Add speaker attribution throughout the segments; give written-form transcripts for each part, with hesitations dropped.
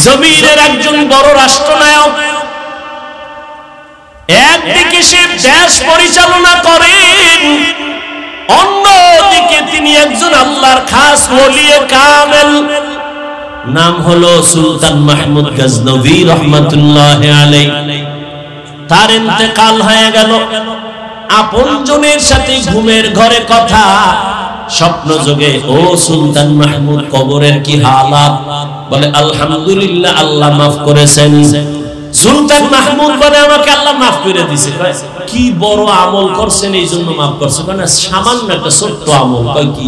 Speaker 1: জমিনের একজন বড় রাষ্ট্রনায়ক, একদিকে সে দেশ পরিচালনা করেন, অন্যদিকে তিনি একজন আল্লাহর খাস ওলিয়ে কামেল, নাম হলো সুলতান মাহমুদ গজনভী রহমাতুল্লাহি আলাইহি। তার ইন্তেকাল হয়ে গেল। আপনজনের সাথে ঘুমের ঘরে কথা, স্বপ্ন যোগে ও সুলতান মাহমুদ কবরের কি হালাত? বলে আলহামদুলিল্লাহ, আল্লাহ মাফ করেছেন। সুলতান মাহমুদ বলে আমাকে আল্লাহ মাফ করে দিয়েছে। কি বড় আমল করছেন এই জন্য মাফ করছে? মানে সামান্য একটা ছোট্ট আমল। কয় কি?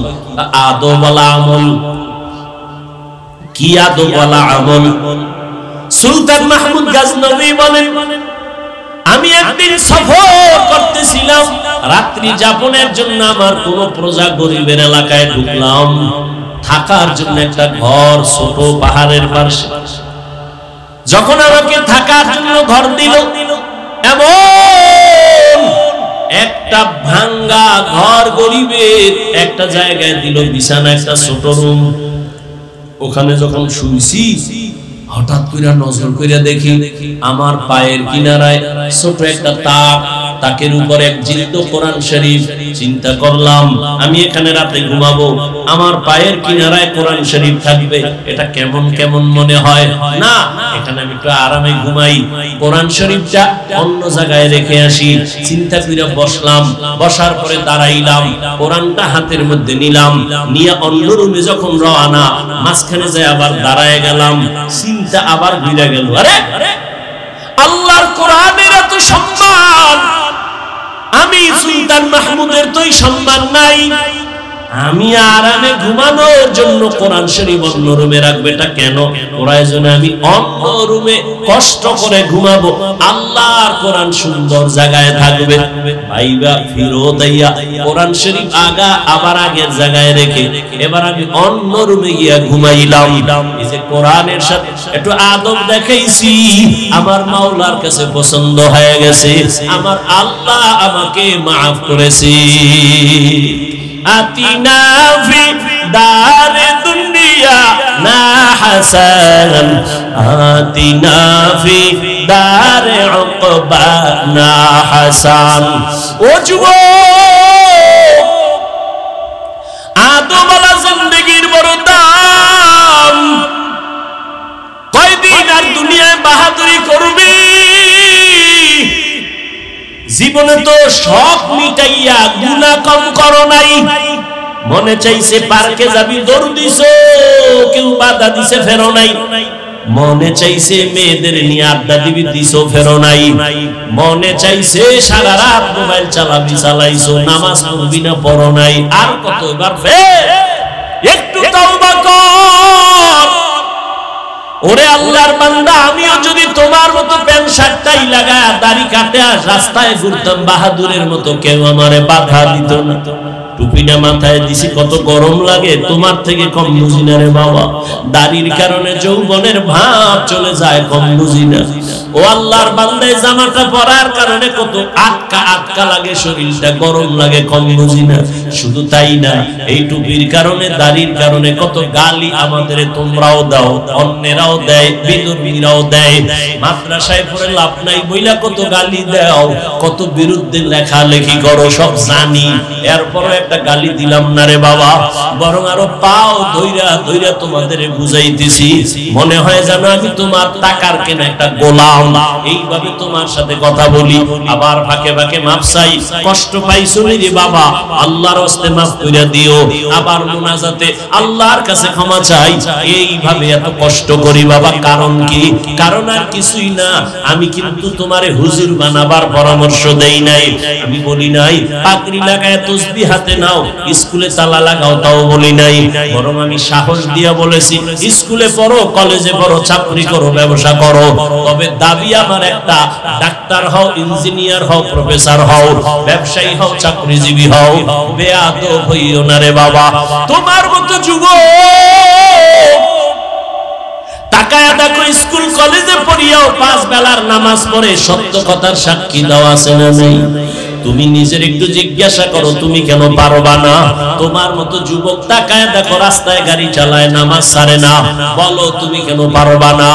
Speaker 1: আদবওয়ালা আমল। কি আদবওয়ালা আমল? সুলতান মাহমুদ গজনভী বলেন, আমি একদিন সফর করতেছিলাম, রাত্রি যাপনের জন্য আমার কোন প্রজা গরিবের এলাকায় ঢুকলাম, থাকার জন্য একটা ঘর ছোট পাহাড়ের পাশে। যখন আমাকে থাকার জন্য ঘর দিল, এমন একটা ভাঙ্গা ঘর গরিবের একটা জায়গায় দিল, বিছানা একটা ছোট রুম। ওখানে যখন শুইছি, হঠাৎ করে নজর করে দেখি আমার পায়ের কিনারায় ছোট একটা তাক, তাকের উপর এক জিলদ কোরআন শরীফ। চিন্তা করলাম আমি এখানে রাতে ঘুমাবো, আমার পায়ের কিনারায় কোরআন শরীফ থাকবে, এটা কেমন কেমন মনে হয় না? এখানে আমি একটু আরামে ঘুমাই, কোরআন শরীফটা অন্য জায়গায় রেখে আসি। চিন্তা করে বসলাম, বসার পরে দাঁড়াইলাম, কোরআনটা হাতের মধ্যে নিলাম, নিয়ে অন্য রুমে যখন রওনা, মাঝখানে যায় আবার দাঁড়ায় গেলাম। চিন্তা আবার ঘুরে গেল, আরে আল্লাহর কোরআনের এত সম্মান, আমি সুলতান মাহমুদের তো সম্মান নাই। আমি আরামে ঘুমানোর জন্য কোরআন শরীফ অন্য রুমে রাখবে, এটা কেন? প্রয়োজনে আমি অন্য রুমে কষ্ট করে ঘুমাবো, আল্লাহর কোরআন সুন্দর জায়গায় থাকবে। ভাইবা ফিরত আইয়া কোরআন শরীফ আগা আবার আগের জায়গায় রেখে এবার আমি অন্য রুমে গিয়া ঘুমাইলাম। এই যে কোরআনের সাথে একটু আদব দেখাইছি, আমার মাওলার কাছে পছন্দ হয়ে গেছে, আমার আল্লাহ আমাকে মাফ করেছে। আতিনা ফি দারে দুনিয়া না হাসান, আতিনা ফি দারে উকবা না হাসান। ও যুবক, আদবওয়ালা জিন্দেগির বড় দাম। কয়দিন আর দুনিয়ায় বাহাদুরি করবি? জীবনে তো শখ মিটাইয়া গুনাহ কম করো নাই। মনে চাইছে পার্কে যাবি, দৌড় দিছো, কেউ বাধা দিছে, ফেরো নাই। মনে চাইছে মেয়েদের নিয়ে আড্ডা দিবি, দিছো, ফেরো নাই। মনে চাইছে সারা রাত মোবাইল চালাবি, চালাইছো, নামাজ পড়বি না, পড়ো নাই। আর কত এবার ফের একটু তওবা কর। ওরে আল্লাহর বান্দা, আমিও যদি তোমার মতো প্যান্ট শার্টটাই লাগায় দাড়ি কাটে রাস্তায় ঘুরতাম বাহাদুরের মতো, কেউ আমারে বাধা দিত না। টুপিটা মাথায় দিছি, কত গরম লাগে, তোমার থেকে কম বুঝি না রে বাবা। দাড়ির কারণে যৌবনের ভাব চলে যায়, কম বুঝি না। ও আল্লাহর বান্দা, জামাটা পরার কারণে কত আটকা আটকা লাগে, শরীরটা গরম লাগে, কম বুঝি না। শুধু তাই না, এই টুপির কারণে, দাড়ির কারণে কত গালি আমাদের তোমরাও দাও, অন্যেরাও দেয়, বিধর্মীরাও দেয়। মাদ্রাসায় পড়ে লাভ নাই বইলা কত গালি দাও, কত বিরুদ্ধে লেখালেখি করো, সব জানি। এরপরও একটা গালি দিলাম না রে বাবা, বরং আরো পাও ধইরা ধইরা তোমাদের বুঝাইতেছি। মনে হয় জানো আমি তোমার টাকার কেনা একটা গোলাম, এইভাবে তোমার সাথে কথা বলি, আবার ফাঁকে ফাঁকে মাপ চাই। কষ্ট পাইছো রে বাবা, আল্লাহর হস্তে মাফ কইরা দিও। আবার মুনাজাতে আল্লাহর কাছে ক্ষমা চাই। এইভাবে এত কষ্ট করি বাবা, কারণ কি? কারণ আর কিছুই না, আমি কিন্তু তোমারে হুজুর বানাবার পরামর্শ দেই নাই। আমি বলি নাই পাগড়ি লাগায় তাসবিহ হাতে নাও, স্কুলে তালা লাগাও, তাও বলি নাই। বরং আমি সাহস দিয়া বলেছি, স্কুলে পড়ো, কলেজে পড়ো, চাকরি করো, ব্যবসা করো, তবে দাবি আমার একটা, ডাক্তার হও, ইঞ্জিনিয়ার হও, প্রফেসর হও, ব্যবসায়ী হও, চাকরিজীবী হও। বেয়াদব হইও না রে বাবা। তোমার মতো যুবক তাকায়া দেখো, স্কুল কলেজে পড়িয়াও 5 বেলার নামাজ পড়ে, সত্য কথার সাক্ষী দেওয়া আছে না নেই? তুমি নিজের একটু জিজ্ঞাসা করো তুমি কেন পারবা না? তোমার মতো যুবক তাকায় দেখো রাস্তায় গাড়ি চালায় নামাজ ছাড়ে না, বলো তুমি কেন পারবা না?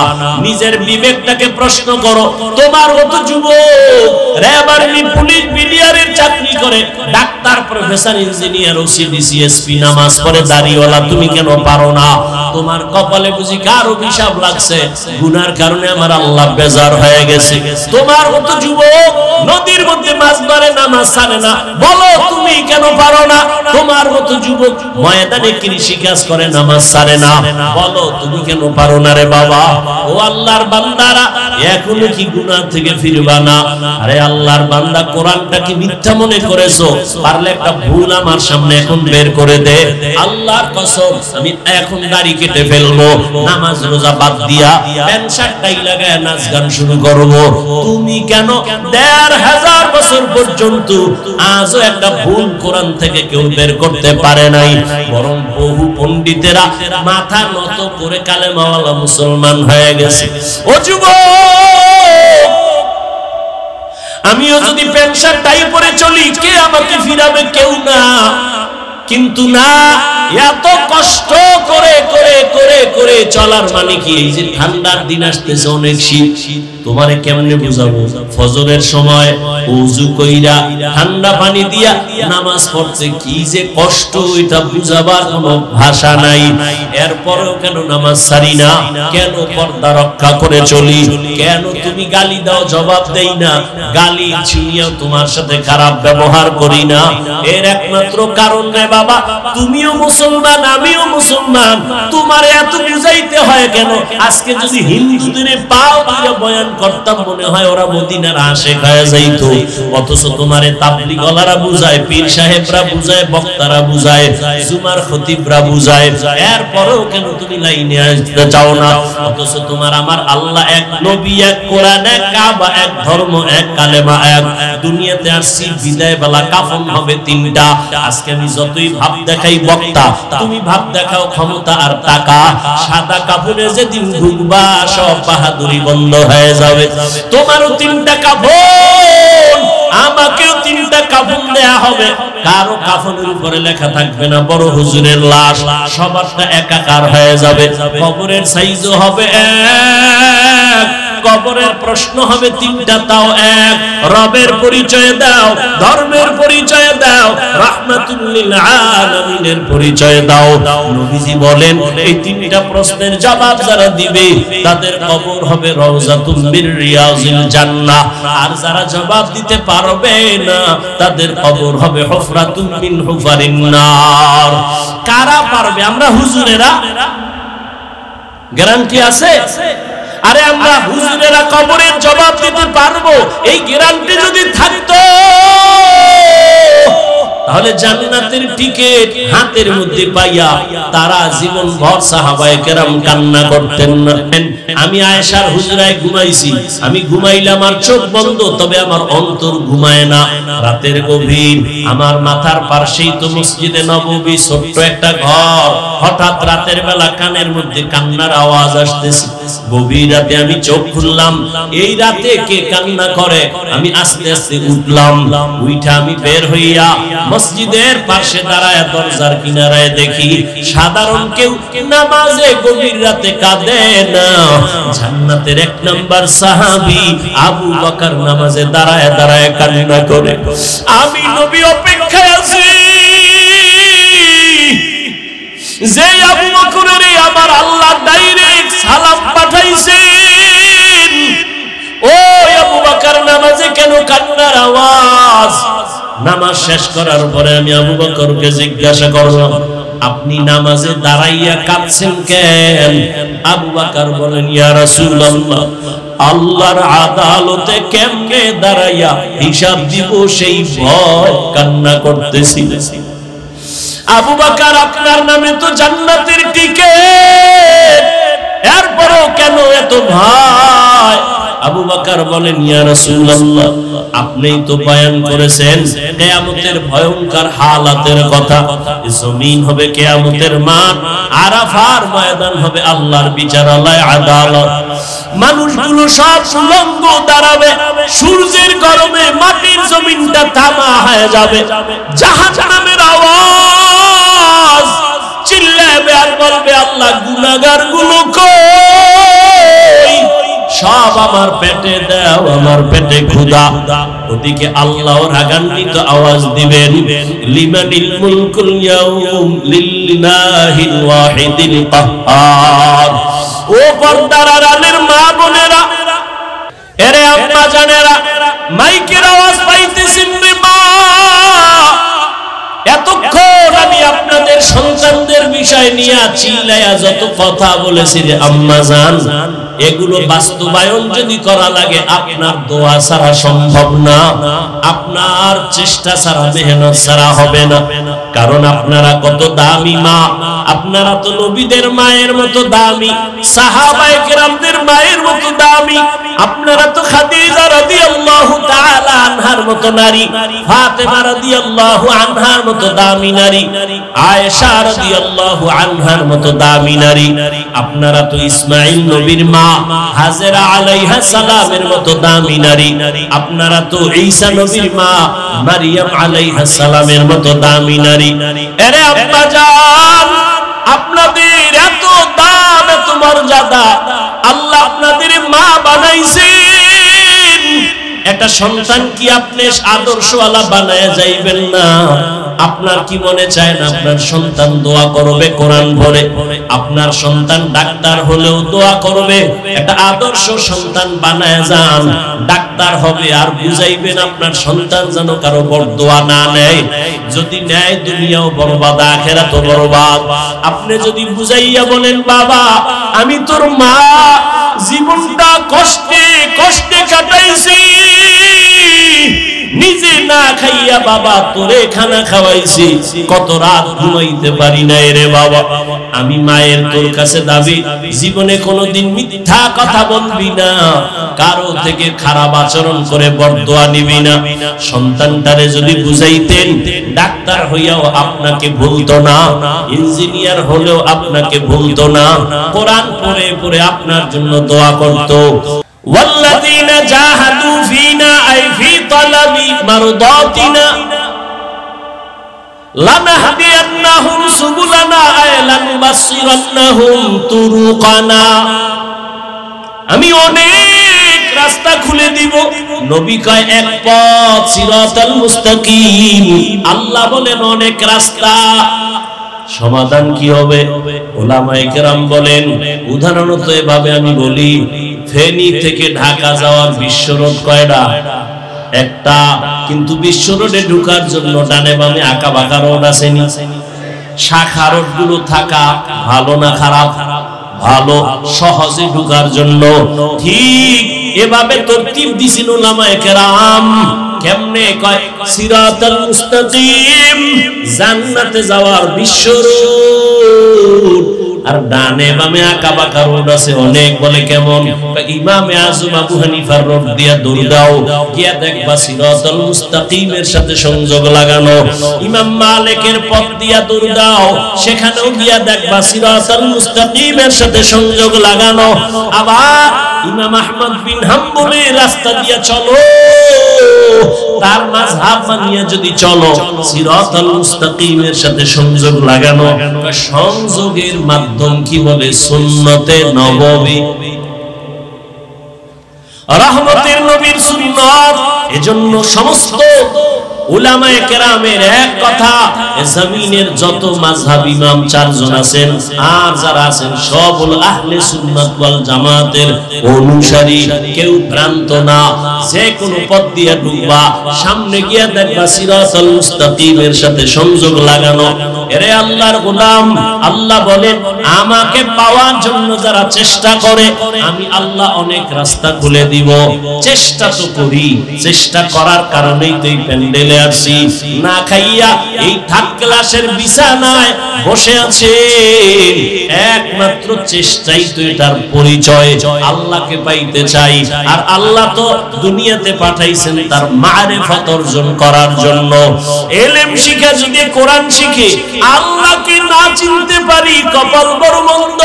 Speaker 1: নিজের বিবেকটাকে প্রশ্ন করো। তোমার মতো যুবক র্যাব আর্মি পুলিশ বিডিআরের চাকরি করে, doctor professor engineer OC DC SP নামাজ পড়ে দাড়িওয়ালা, তুমি কেন পারো না? তোমার কপালে বুঝি কার অভিশাপ লাগছে? গুনার কারণে আমার আল্লাহ বেজার হয়ে গেছে। তোমার মতো যুবক নদীর মধ্যে মাছ ধরে নামাজ ছাড়ে না, বলো তুমি কেন পারো না? তোমার মতো যুবক ময়দানে কৃষি কাজ করে নামাজ ছাড়ে না, বলো তুমি কেন পারো না রে বাবা? ও আল্লাহর বান্দারা, এখনো কি গুনাহ থেকে ফিরবা না? আরে আল্লাহর বান্দা, কোরআনটা কি মিথ্যা মনে করেছো? পারলে একটা ভুল আমার সামনে এখন বের করে দে। আল্লাহর কসম, আমি এখন দাড়ি কেটে ফেলবো, নামাজ রোজা বাদ দিয়া প্যান্ট শার্টটাই লাগায় নাচ গান শুরু করবো। তুমি কেন ১৫০০ বছর পর্যন্ত আজও একটা ভুল কোরআন থেকে কেউ বের করতে পারে নাই? বরং বহু পণ্ডিতেরা মাথা নত করে কালেমাওয়ালা মুসলমান হয়ে গেছে। ও যুবক, আমিও যদি প্যান্ট শার্ট টাই পরে চলি, কে আমাকে ফিরাবে? কেউ না। কিন্তু না, এত কষ্ট করে করে করে করে চলার মানে কি? এই যে ঠান্ডার দিন আসতেছে, অনেক শীত, তোমারে কেমনে বুঝাবো? ফজরের সময় ওযু কইরা ঠান্ডা পানি দিয়া নামাজ পড়তে কি যে কষ্ট, এটা বুঝাবার কোনো ভাষা নাই। এরপরেও কেন নামাজ ছাড়ি না? কেন পর্দা রক্ষা করে চলি? কেন তুমি গালি দাও, জবাব দেই না? গালি শুনিয়াও তোমার সাথে খারাপ ব্যবহার করি না? এর একমাত্র কারণ নেই বাবা, তুমিও মুসলমান, আমিও মুসলমান, তোমার এত বুঝাইতে হয় কেন? আজকে যদি হিন্দুদের পাও দিয়ে বয়ান করতাম, মনে হয় ওরা মদিনার আশিক হয়ে যাইতো। অথচ তোমারে তাবলীগওয়ালারা বুঝায়, পীর সাহেবরা বুঝায়, বক্তারা বুঝায়, জুমার খতিবরা বুঝায়, এরপরেও কেন তুমি লাইনে আসতে চাও না? অথচ তোমার আমার আল্লাহ এক, নবী এক, কোরআন এক, কাবা এক, ধর্ম এক, কালেমা এক। দুনিয়াতে আসছি বিদায় বেলা কাফন হবে ৩টা। আজকে আমি যতই ভাব দেখাই বক্তা, তুমি ভাব দেখাও ক্ষমতা আর টাকা, সাদা কাপড়ে যেদিন ঢুকবা সব বাহাদুরি বন্ধ হয়ে যাবে। তোমারও ৩টা কাফন, আমাকেও 3টা কাফন দেয়া হবে। কারো কাফনের উপরে লেখা থাকবে না বড় হুজুরের লাশ, সবারটা একাকার হয়ে যাবে। কবরের সাইজও হবে এক, কবরের প্রশ্ন হবে 3টা, তাও এক। রবের পরিচয় দাও, ধর্মের পরিচয় দাও, রাহমাতুল লিল আলামিনের পরিচয় দাও। নবীজি বলেন এই 3টা প্রশ্নের জবাব যারা দিবে তাদের কবর হবে রওজাতুম মির রিয়াজিল জান্নাহ, আর যারা জবাব দিতে পারবে না তাদের কবর হবে হুফরাতুম মিন হুফারিন নার। কারা পারবে? আমরা হুজুরেরা গ্যারান্টি আছে? আরে আমরা হুজুরেরা কবরের জবাব দিতে পারবো, এই গ্যারান্টি যদি থাকতো তাহলে জান্নাতের টিকিট হাতের মধ্যে পাইয়া তারা জীবন ভর সাহাবায়ে কেরাম কান্না করতেন না। আমি আয়েশার হুজরায় ঘুমাইছি, আমি ঘুমাইলাম আর চোখ বন্ধ, তবে আমার অন্তর ঘুমায় না। রাতের গভীর, আমার মাথার পাশেই তো মসজিদে নববী, ছোট্ট একটা ঘর। হঠাৎ রাতের বেলা কানের মধ্যে কান্নার আওয়াজ আসতেছে। গভীর রাতে আমি চোখ খুললাম, এই রাতে কে কান্না করে? আমি আস্তে আস্তে উঠলাম, উইঠা আমি বের হইয়া মসজিদের পাশে দাঁড়ায় দরজার কিনারায় দেখি সাধারণ কেউ নামাজে গভীর রাতে কাঁদে না। জান্নাতের 1 নাম্বার সাহাবী আবু বকর নামাজে দাঁড়ায় দাঁড়ায় কান্না করে। আমি নবী অপেক্ষায় আছি যে আবু বকরের আমার আল্লাহ ডাইরেক্ট সালাম পাঠাইছেন। ও আবু বকর নামাজে কেন কান্নার আওয়াজ? নামাজ শেষ করার পরে আমি আবু বকরকে জিজ্ঞাসা করলাম, আপনি নামাজে দাঁড়াইয়া কাঁদছেন কেন? আবু বকর বলেন, ইয়া রাসূলুল্লাহ, আল্লাহর আদালতে কেমনে দাঁড়াইয়া হিসাব দিব সেই ভয় কান্না করতেছি। আবু বকর, আপনার নামে তো জান্নাতের টিকিট, এরপরও কেন এত ভয়? আবু বকর বলেন, ইয়া রাসূলুল্লাহ, আপনিই তো বয়ান করেছেন কিয়ামতের ভয়ঙ্কর হালাতের কথা। জমিন হবে কিয়ামতের মাঠ, আরাফার ময়দান হবে আল্লাহর বিচারালয়, আদালত। মানুষগুলো সব উলঙ্গ দাঁড়াবে, সূর্যের গরমে মাটির জমিনটা তামা হয়ে যাবে, জাহান্নামের আওয়াজ চিল্লাবে আর বলবে আল্লাহ গুনাহগার গুলো কই, সব আমার পেটে দাও, আমার পেটে ক্ষুধা। ওদিকে আল্লাহ রাগান্বিত আওয়াজ দিবেন লিমানিল মুলকুল ইয়াউম লিল্লাহিল ওয়াহিদিল কাহ্হার। ও পর্দার আড়ালের মা বোনেরা, এরে আম্মা জানেরা, মাইকের আওয়াজ পাইতেছেন রে মা, এতক্ষণ আমি আপনাদের সন্তানদের বিষয় নিয়ে চিল্লায়া যত কথা বলেছি রে আম্মা জান, এগুলো বাস্তবায়ন যদি করা লাগে আপনার দোয়া ছাড়া সম্ভব না, আপনার চেষ্টা ছাড়া মেহনত ছাড়া হবে না। কারণ আপনারা কত দামি মা, আপনারা তো নবীদের মায়ের মতো দামি, সাহাবায়ে কেরামদের মায়ের মতো দামি, আপনারা তো খাদিজা রাদিয়াল্লাহু তাআলা আনহার মতো নারী, ফাতেমা রাদিয়াল্লাহু আনহার মতো দামি নারী, আয়েশা রাদিয়াল্লাহু আনহার মতো দামি নারী, আপনারা তো ইসমাঈল নবীর মা, হাজেরা আলাইহা সালামের মতো দামি নারী, আপনারা তো ঈসা নবীর মা, মারিয়াম আলাইহা সালামের মতো দামি নারী। আরে আব্বা জান, আপনাদের এত দাম, এত মর্যাদা, আল্লাহ আপনাদের মা বানাইছেন, একটা সন্তান কি আপনি আদর্শওয়ালা বানায়া যাইবেন না? আপনার কি মনে চায় না আপনার সন্তান দোয়া করবে কোরআন পড়ে? আপনার সন্তান ডাক্তার হলেও দোয়া করবে। একটা আদর্শ সন্তান বানায় যান, ডাক্তার হবে আর বুঝাইবেন আপনার সন্তান যেন কারো বরদোয়া না নেয়। যদি নেয় দুনিয়াও বরবাদ, আখিরাতও বরবাদ। আপনি যদি বুঝাইয়া বলেন বাবা আমি তোর মা, জীবনটা কষ্টে কষ্টে কাটাইছি, নিজে না খাইয়া বাবা তোরে খানা খাওয়াইছি, কত রাত ঘুমাইতে পারি না রে বাবা। আমি মায়ের তোর কাছে দাবি, জীবনে কোনোদিন মিথ্যা কথা বলবি না, কারো থেকে খারাপ আচরণ করে বরদোয়া নিবি না। সন্তানটারে যদি বুঝাইতেন, ডাক্তার হইয়াও আপনাকে ভুলতো না, ইঞ্জিনিয়ার হলেও আপনাকে ভুলতো না, কোরআন পড়ে পড়ে আপনার জন্য দোয়া করত। والذين جاهدوا فينا أي في طلب مرضاتنا لنهدينهم سبلنا أي لنبصرنهم طرقنا। আমি অনেক রাস্তা খুলে দিব। নবী কয় এক পথ, সিরাতাল মুস্তাকিম। আল্লাহ বলেন অনেক রাস্তা। সমাধান কি হবে? উলামায়ে কেরাম বলেন, উদাহরণত এভাবে আমি বলি, ফেনী থেকে ঢাকা যাওয়ার বিশ্ব রোড কয়টা? একটা। কিন্তু বিশ্ব রোডে ঢোকার জন্য ডানে বামে আঁকা বাঁকা রোড আছে নি? শাখা রোড গুলো থাকা ভালো না খারাপ? ভালো, সহজে ঢোকার জন্য। ঠিক এভাবে তরতিব দিছেন উলামায়ে কেরাম। কেমনে? কয় সিরাতাল মুস্তাকিম, জান্নাতে যাওয়ার বিশ্ব রোড। আর ডানে বামে আঁকা বাঁকা রোড আছে অনেক। বলে কেমন? ইমামে আযম আবু হানিফার রোড দিয়া দৌড় দাও, গিয়া দেখবা সিরাতাল মুস্তাকিমের সাথে সংযোগ লাগানো। ইমাম মালিকের পথ দিয়া দৌড় দাও, সেখানেও গিয়া দেখবা সিরাতাল মুস্তাকিমের সাথে সংযোগ লাগানো। আবার ইমাম আহমদ বিন হাম্বলের রাস্তা দিয়া চলো, তার মাযহাব মানিয়া যদি চলো, সিরাতাল মুস্তাকিমের সাথে সংযোগ লাগানো। সংযোগের মাধ্যম কি বলে? সুন্নতে নববী, রহমতের নবীর সুন্নাত। এজন্য সমস্ত উলামায়ে কেরামের এক কথা, জমিনের যত মাযহাব ইমাম চারজন আছেন আর যারা আছেন সব হলো আহলে সুন্নাত ওয়াল জামাতের অনুসারী। কেউ ভ্রান্ত না। যে কোন পথ দিয়ে ঢুকবা, সামনে গিয়া দেখবা সিরাতাল মুস্তাকিমের সাথে সংযোগ লাগানো। এরে আল্লাহর গোলাম, আল্লাহ বলেন আমাকে পাওয়ার জন্য যারা চেষ্টা করে, আমি আল্লাহ অনেক রাস্তা খুলে দিব। চেষ্টা তো করি, চেষ্টা করার কারণেই তো এই প্যান্ডেলে আসি। না খাইয়া এই থার্ড ক্লাসের বিছানায় বসে আছে, একমাত্র চেষ্টাই তো এটার পরিচয়। আল্লাহকে পাইতে চাই, আর আল্লাহ তো দুনিয়াতে পাঠাইছেন তার মারিফত অর্জন করার জন্য। ইলম শিখে যদি কোরআন শিখে, আল্লাহকে না চিনতে পারি কপাল বড় মন্দ।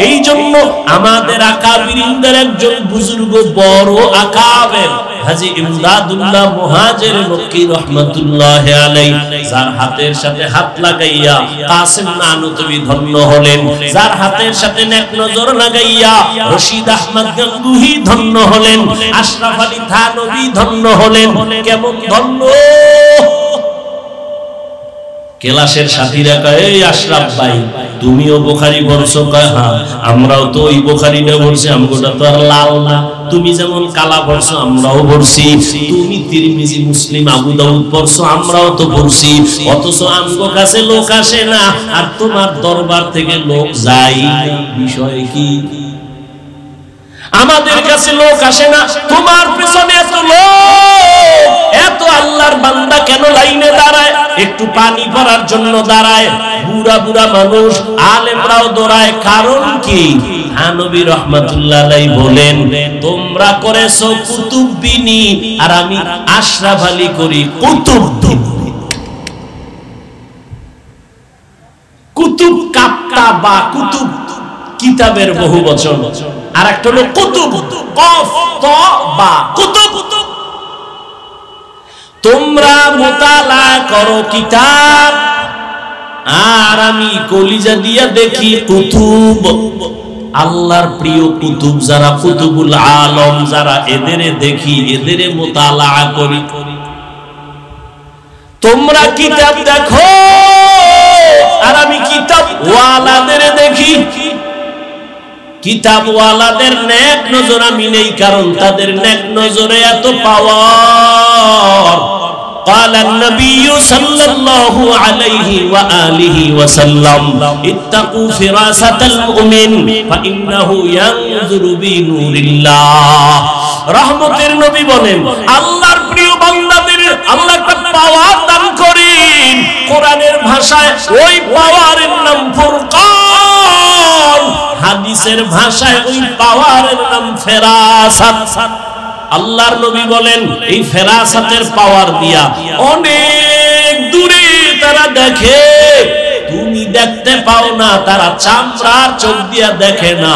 Speaker 1: এই জন্য আমাদের আকাবিরিনদের একজন বুজুর্গ বড় আকাবের হাজী ইমদাদুল্লাহ মুহাজির মক্কি রাহমাতুল্লাহ আলাইহি, যার হাতের সাথে হাত লাগাইয়া কাসিম নানুতুবি ধন্য হলেন, যার হাতের সাথে নেক নজর লাগাইয়া রশিদ আহমদ গঙ্গুহি ধন্য হলেন, আশরাফ আলী থানভী ধন্য হলেন। কেমন ধন্য! কেলাসের সাথীরা কয়, এই আশরাফ ভাই তুমিও বুখারী পড়ছো? কয় হ্যাঁ, আমরাও তো ওই বুখারী না পড়ছি, আমগোটা তো আর লাল না। তুমি যেমন কালা পড়ছো আমরাও পড়ছি, তুমি তিরমিজি মুসলিম আবু দাউদ পড়ছো আমরাও তো পড়ছি, অথচ আমগো কাছে লোক আসে না আর তোমার দরবার থেকে লোক যায়। বিষয় কি? আমাদের কাছে লোক আসে না, তোমার পেছনে এত লোক, এত আল্লাহর বান্দা কেন লাইনে দাঁড়ায়? একটু পানি পড়ার জন্য দাঁড়ায়, বুড়া বুড়া মানুষ আলেমরাও দৌড়ায়। কারণ কি? থানভী রাহমাতুল্লাহ আলাইহি বলেন, তোমরা করেছো কুতুববিনী আর আমি আশরাফ আলী করি কুতুববিনী। কুতুব কাপ্তা বা কুতুব কিতাবের বহু বচন, আর একটা হলো কুতুব কফ ত বা কুতুব। তোমরা মুতালা করো কিতাব আর আমি কলিজা দিয়া দেখি কুতুব। আল্লাহর প্রিয় কুতুব যারা, কুতুবুল আলম যারা, এদেরে দেখি, এদেরে মুতালা করি। তোমরা কিতাব দেখো আর আমি কিতাব ওয়ালাদের দেখি। কিতাব ওয়ালাদের নেক নজর আমি নেই, কারণ তাদের নেক নজরে এত পাওয়ার। قال النبي صلى الله عليه وآله وسلم اتقوا فراسة المؤمن فإنه ينظر بنور الله। রহমতের নবী বলেন, আল্লাহর প্রিয় বান্দাদের আল্লাহ একটা পাওয়ার দান করেন। কোরআনের ভাষায় ওই পাওয়ারের নাম ফুরকান, হাদিসের ভাষায় ওই পাওয়ারের নাম ফেরাসাত। আল্লাহর নবী বলেন, এই ফেরাসাতের পাওয়ার দিয়া অনেক দূরে তারা দেখে, তুমি দেখতে পাও না। তারা চামড়ার চোখ দিয়া দেখে না,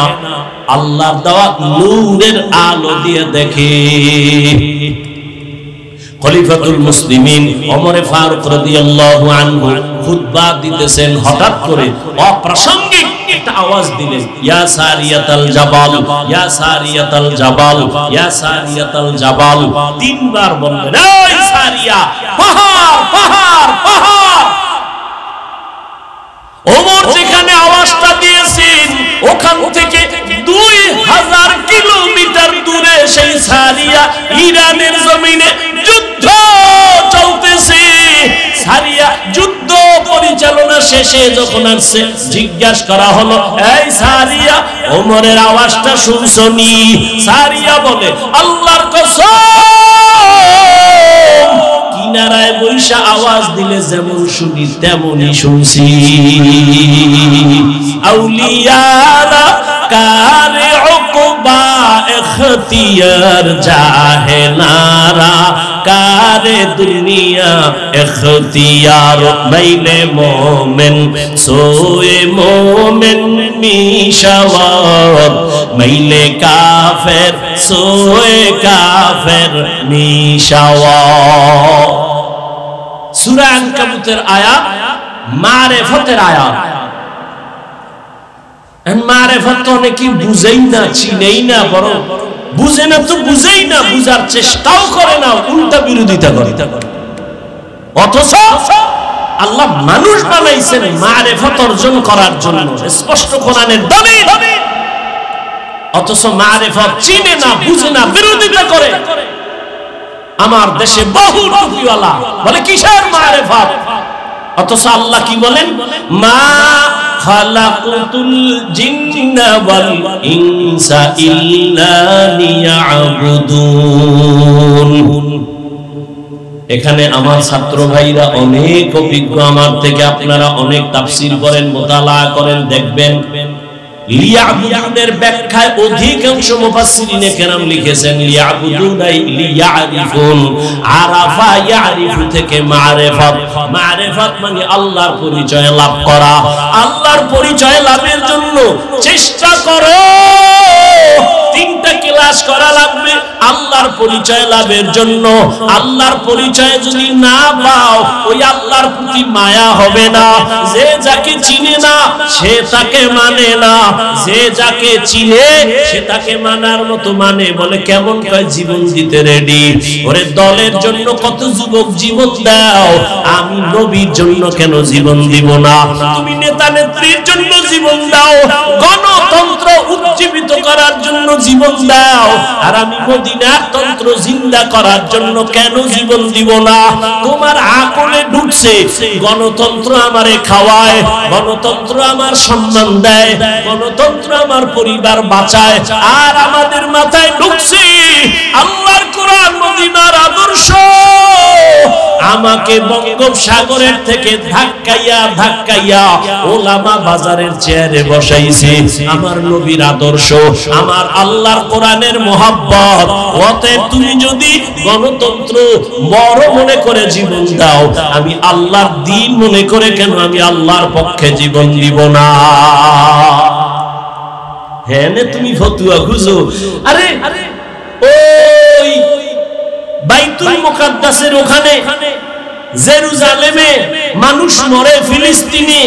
Speaker 1: আল্লাহর দেওয়া নূরের আলো দিয়ে দেখে। খলিফাতুল মুসলিমিন ওমর ফারুক রাদিয়াল্লাহু আনহু খুতবা দিতেছেন, হঠাৎ করে অপ্রাসঙ্গিক একটা আওয়াজ দিলেন, ইয়া সারিয়াতাল জাবাল, ইয়া সারিয়াতাল জাবাল, ইয়া সারিয়াতাল জাবাল। তিনবার বললেন, এই সারিয়া, পাহাড় পাহাড় পাহাড়। ওমর যেখানে আওয়াজটা দিয়েছেন ওখান থেকে 2000 কিলোমিটার দূরে সেই সারিয়া, ইরানের জমিনে যুদ্ধ চলতেছে। সারিয়া যুদ্ধ পরিচালনা শেষে যখন আসছে, জিজ্ঞাসা করা হলো, এই সারিয়া ওমরের আওয়াজটা শুনছনি? সারিয়া বলে, আল্লাহর কসম, কিনারায় বৈশা আওয়াজ দিলে যেমন শুনি তেমনই শুনছি। আউলিয়ারা কারে উকবা ইখতিয়ার জাহেলারা, কারে দুনিয়া ইখতিয়ার। মাইলে মোমেন সোয়ে মোমেন মিশাওয়ার, মাইলে কাফের সোয়ে কাফের মিশাওয়ার। সূরা আনকাবুতের আয়াত, মারিফতের আয়াত। মারিফত তো অনেকে বুঝেই না, চিনেই না, বরং বুঝে না তো বুঝেই না, বুঝার চেষ্টাও করে না, উল্টা বিরোধিতা করে। অথচ আল্লাহ মানুষ বানাইছেন মারিফত অর্জন করার জন্য, স্পষ্ট কোরআনের দলিল। অথচ মারিফত চিনে না, বুঝে না, বিরোধিতা করে। আমার দেশে বহু টুপিওয়ালা বলে কিসের মারিফত, অথচ আল্লাহ কি বলেন, মা খালাকুতুল জিন্না ওয়াল ইনসা ইল্লা লিয়াবুদুন। এখানে আমার ছাত্র ভাইরা অনেক অভিজ্ঞ, আমার থেকে আপনারা অনেক তাফসীর করেন, মুতালা করেন, দেখবেন লিয়াবুদুনের ব্যাখ্যায় অধিকাংশ মুফাসসিরিনে কেরাম লিখেছেন লিয়াবুদুনা লিয়ারিফুন, আরাফা ইয়ারিফু থেকে মারিফাত। মারিফাত মানে আল্লাহর পরিচয় লাভ করা। আল্লাহর পরিচয় লাভের জন্য চেষ্টা করো। তিনটা ক্লাস করা লাগবে আল্লাহর পরিচয় লাভের জন্য। আল্লাহর পরিচয় যদি না পাও, ওই আল্লাহর প্রতি মায়া হবে না। যে যাকে চিনে না সে তাকে মানে না, যে যাকে চিনে সে তাকে মানার মতো মানে। বলে কেমন? কয় জীবন দিতে রেডি। ওরে দলের জন্য কত যুবক জীবন দাও, আমি নবীর জন্য কেন জীবন দিব না? তুমি নেতা নেত্রীর জন্য জীবন দাও, গণতন্ত্র উজ্জীবিত করার জন্য জীবন দাও, আর আমি মদিনার তন্ত্র জিন্দা করার জন্য কেন জীবন দিব না? তোমার আকলে ঢুকছে গণতন্ত্র আমারে খাওয়ায়, গণতন্ত্র আমার সম্মান দেয়, গণতন্ত্র আমার পরিবার বাঁচায়, আর আমাদের মাথায় ঢুকছে আল্লাহর কোরআন মদিনার আদর্শ আমাকে বঙ্গোপসাগরের থেকে ধাক্কাইয়া ধাক্কাইয়া ওলামা বাজারের চেয়ারে বসাইছে। আমার নবীর আদর্শ, আমার আল্লাহর কোরআনের মহব্বত। অতএব তুমি যদি গণতন্ত্র বড় মনে করে জীবন দাও, আমি আল্লাহর দ্বীন মনে করে কেন আমি আল্লাহর পক্ষে জীবন দিব না? হ্যাঁ, তুমি ফতুয়া খুঁজো। আরে ওই বাইতুল মুকাদ্দাসের ওখানে জেরুজালেমে মানুষ মরে, ফিলিস্তিনে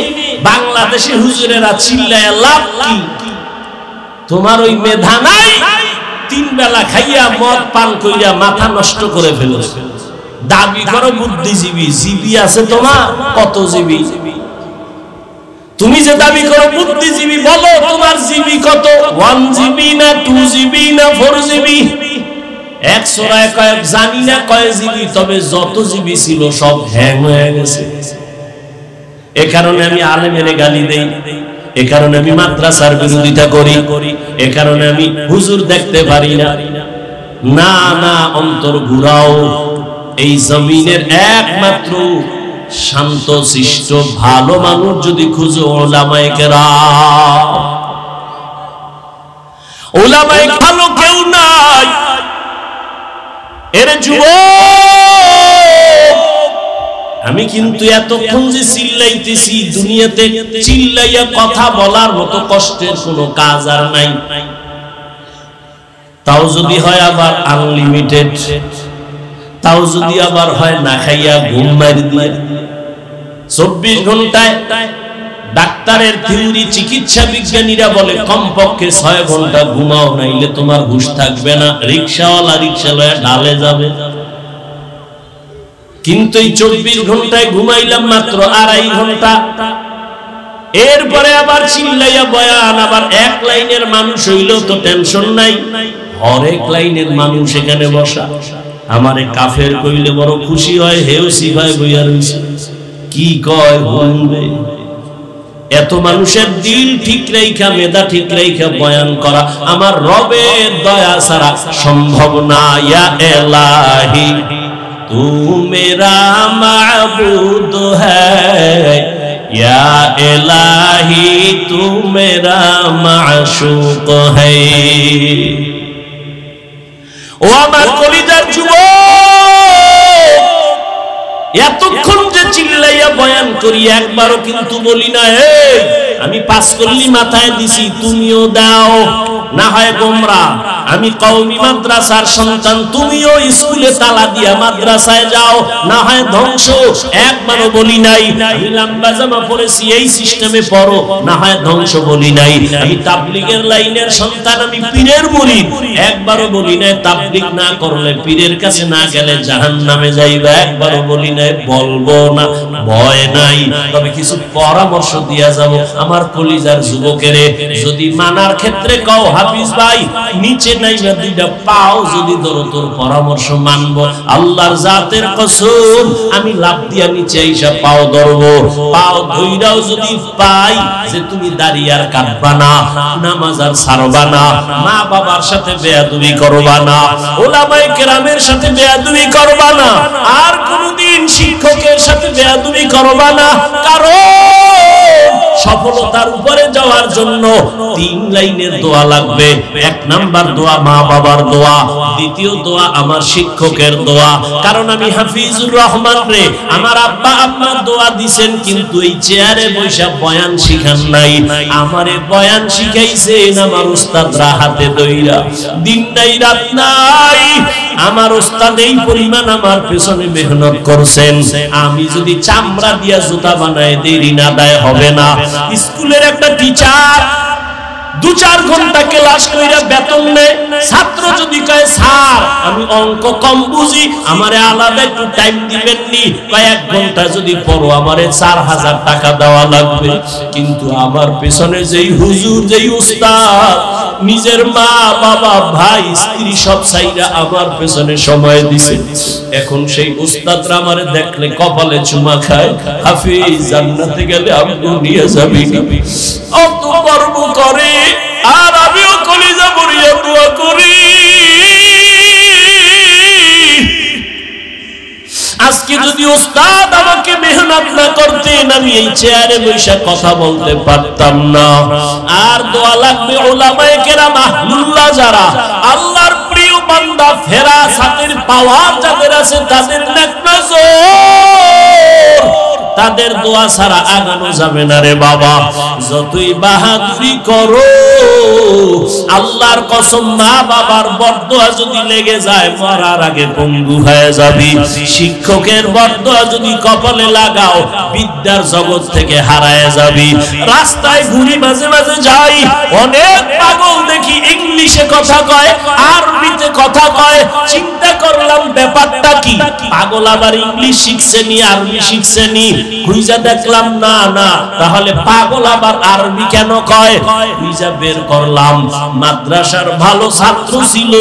Speaker 1: বাংলাদেশে হুজুরেরা চিল্লায় লাভ কি? তোমার ওই মেধা নাই? তিন বেলা খাইয়া মদ পান কইরা মাথা নষ্ট করে ফেলেছে। দাবি করো বুদ্ধিজীবী, জীবী আছে তোমার? কত জীবী? তুমি যে দাবি করো বুদ্ধিজীবী, বলো তোমার জীবী কত? 1 জিবি না 2 জিবি না 4 জিবি? 100 কয়েক জানি না কয় জিবি, তবে যত জিবি ছিল সব হ্যাং হয়ে গেছে। এ কারণে আমি আলেমের গালি দেই, এ কারণে আমি মাদ্রাসার বিরোধিতা করি, এ কারণে আমি হুজুর দেখতে পারি না। না না, অন্তর ঘুরাও। এই জমিনের একমাত্র শান্ত শিষ্ট ভালো মানুষ যদি খুঁজো, ওলামায়ে কেরাম। ওলামায়ে ভালো কেউ নাই। এর যুবক, আমি কিন্তু এতক্ষণ যে চিল্লাইতেছি, দুনিয়াতে চিল্লাইয়া কথা বলার মতো কষ্টের কোনো কাজ আর নাই। তাও যদি হয় আবার আনলিমিটেড, তাও যদি আবার হয় না খাইয়া ঘুম মারি দিয়ে। 24 ঘন্টায় ডাক্তারের থিওরি, চিকিৎসা বিজ্ঞানীরা বলে কমপক্ষে 6 ঘন্টা ঘুমাও, নাইলে তোমার হুঁশ থাকবে না। রিকশাওয়ালা রিকশা লয়ে ঢালে যাবে। কিন্তু এই 24 ঘন্টায় ঘুমাইলাম মাত্র 2.5 ঘন্টা। এরপরে আবার চিল্লাইয়া বয়ান, আবার এক লাইনের মানুষ হইলেও তো টেনশন নাই, হরেক লাইনের মানুষ এখানে বসা। আমারে কাফের কইলে বড় খুশি হয়, হেও সিফায় বইয়া রইছে। কি কয় বলবে? এত মানুষের দিল ঠিক রাইখা, মেধা ঠিক রাইখা বয়ান করা আমার রবের দয়া ছাড়া সম্ভব না। ইয়া ইলাহি তু মেরা মাবুদ হ্যায়, ইয়া ইলাহি তু মেরা মাশুক হ্যায়। ও আমার কলিজার যুবক, এতক্ষণ যে চিল্লাইয়া বয়ান করি, একবারও কিন্তু বলি না এই আমি পাস করলি মাথায় দিছি, তুমিও দাও। না হয় গোমরা। আমি কওমি মাদ্রাসার সন্তান, তুমিও স্কুলে তালা দিয়া মাদ্রাসায় যাও, না হয় ধ্বংস। একবারও বলি নাই আমি লম্বা জামা পরেছি এই সিস্টেমে পড়ো, না হয় ধ্বংস বলি নাই। আমি তাবলীগের লাইনের সন্তান, আমি পীরের মুরিদ, একবারও বলি নাই তাবলীগ না করলে, পীরের কাছে না গেলে জাহান্নামে যাইবা। একবারও বলি নাই, বলবো না, ভয় নাই। তবে কিছু পরামর্শ দিয়া যাব আমার কলিজার যুবকেরে। যদি মানার ক্ষেত্রে কও হাফিজ ভাই নিচে নাইবা দুইটা পাও যদি ধরো, তোর পরামর্শ মানবো। আল্লাহর জাতের কসম, আমি লাভ দিয়া নিচে আইসা পাও ধরবো। পাও ধইরাও যদি পাই যে তুমি দাঁড়িয়ে আর কাটবা না, নামাজ আর ছাড়বা না, মা বাবার সাথে বেয়াদবি করবা না, ওলামায়ে কেরামের সাথে বেয়াদবি করবা না, আর কোনদিন শিক্ষকের সাথে বেয়াদবি করবা না। কারণ সফলতার উপরে যাওয়ার জন্য 3 লাইনের দোয়া লাগবে। 1 নাম্বার দোয়া মা বাবার দোয়া, দ্বিতীয় দোয়া আমার শিক্ষকের দোয়া। কারণ আমি হাফিজুর রহমান রে আমার আব্বা আম্মা দোয়া দিবেন, কিন্তু এই চেয়ারে বৈশা বয়ান শিখান নাই। আমারে বয়ান শিখাইছেন আমার উস্তাদরা হাতে ধইরা, দিন নাই রাত নাই। আমার উস্তাদ এই পরিমাণ আমার পেছনে মেহনত করছেন। আমি যদি চামড়া দিয়া জুতা বানায় দেই ঋণ আদায় হবে না। স্কুলের একটা টিচার 2-4 ঘন্টা ক্লাস কইরা বেতন নেয়। ছাত্র যদি কয় স্যার আমি অঙ্ক কম বুঝি, আমারে আলাদা একটু টাইম দিবেন নি, কয়েক ঘন্টা যদি পড়ো আমারে 4000 টাকা দেওয়া লাগবে। কিন্তু আমার পেছনে যেই হুজুর, যেই উস্তাদ নিজের মা বাবা ভাই স্ত্রী সব সাইরা আমার পেছনে সময় দিছে, এখন সেই উস্তাদরা আমারে দেখলে কপালে চুমা খায়, হাফিজ জান্নাতে গেলে আমগো নিয়ে যাবি, অত গর্ব করে। আর আমিও কলিজা ভরিয়া দোয়া করি। আজকে যদি উস্তাদ আমাকে মেহনত না করতেন, আমি এই চেয়ারে বসে কথা বলতে পারতাম না। আর দোয়া লাগবে উলামায়ে কেরাম আহলুল্লাহ, যারা আল্লাহর প্রিয় বান্দা, ফেরাসাতের পাওয়ার যাদের আছে, তাদের নেক নজর, তাদের দোয়া ছাড়া আগানো যাবে না রে বাবা। যতই বাহাদুরি করো, আল্লাহর কসম মা বাবার বরদোয়া যদি লেগে যায় মরার আগে পঙ্গু হয়ে যাবি। শিক্ষকের বরদোয়া যদি কপালে লাগাও বিদ্যার জগৎ থেকে হারায় যাবি। রাস্তায় ঘুরি, মাঝে মাঝে যাই, অনেক পাগল দেখি ইংলিশে কথা কয়, আরবিতে কথা কয়। চিন্তা করলাম ব্যাপারটা কি, পাগল আবার ইংলিশ শিখছে নি, আরবি শিখছে নি। খুঁজা দেখলাম না না, তাহলে পাগল আবার আরবি কেন কয়? খুঁজা বের করলাম মাদ্রাসার ভালো ছাত্র ছিল,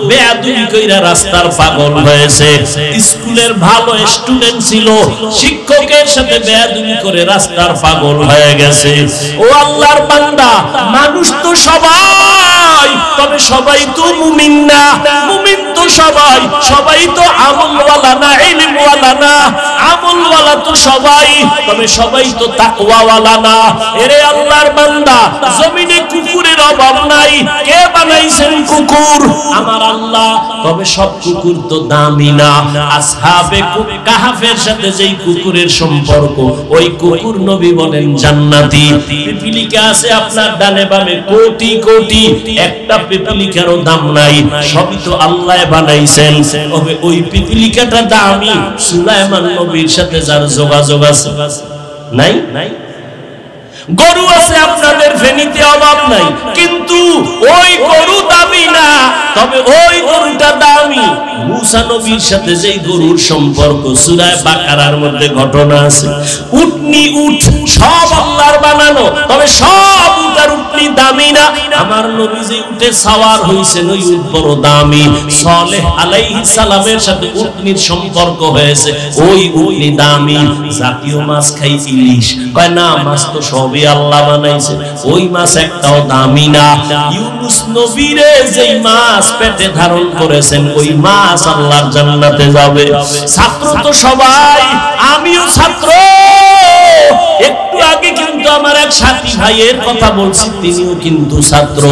Speaker 1: বেয়াদবি কইরা রাস্তার পাগল হয়েছে। স্কুলের ভালো স্টুডেন্ট ছিল, শিক্ষকের সাথে বেয়াদবি করে রাস্তার পাগল হয়ে গেছে। ও আল্লাহর বান্দা, মানুষ তো সবাই, তবে সবাই তো মুমিন না। মুমিন তো সবাই, সবাই তো আমলওয়ালা না, ইলমওয়ালা না। আমলওয়ালা তো সবাই, তবে সবাই তো তাকওয়াওয়ালা না। এরে আল্লাহর বান্দা, জমিনে কুকুরের অভাব নাই। কে বানাইছেন কুকুর? আমার আল্লাহ। তবে সব কুকুর তো দামি না। আসহাবে কাহাফের সাথে যেই কুকুরের সম্পর্ক, ওই কুকুর নবী বলেন জান্নাতি। পিপিলিকা আছে আপনার ডানে বামে কোটি কোটি, একটা পিপিলিকারও দাম নাই। সবই তো আল্লাহ বানাইছেন। তবে ওই পিপিলিকাটা দামি। সুলাইমান নবীর সাথে যার যোগাযোগ আছে নাই নাই। গরু আছে আপনাদের ফেনীতে, অভাব নাই, কিন্তু ওই গরু দামি না, তবে ওই গরুটা দামি। মুসা নবীর সাথে যেই গরুর সম্পর্ক, সূরা বাকারার মধ্যে ঘটনা আছে। উটনি, উট সব আল্লাহর বানানো, তবে সব উট আর উটনি দামি না। আমার নবী যে উটে সাওয়ার হইছেন, ওই উট বড় দামি। সালেহ আলাইহিস সালামের সাথে উটনির সম্পর্ক হয়েছে, ওই উটনি দামি। জাতীয় মাছ খাই ইলিশ, কয় না মাছ তো সবই আল্লাহ বানাইছে, ওই মাছ একটাও দামি না। ইউনুস নবীরে যেই মাছ পেটে ধারণ করেছেন, ওই মাছ আল্লাহর জান্নাতে যাবে। ছাত্র তো সবাই, আমিও ছাত্র। একটু আগে কিন্তু আমার এক সাথী ভাইয়ের কথা বলছি, তিনিও কিন্তু ছাত্র।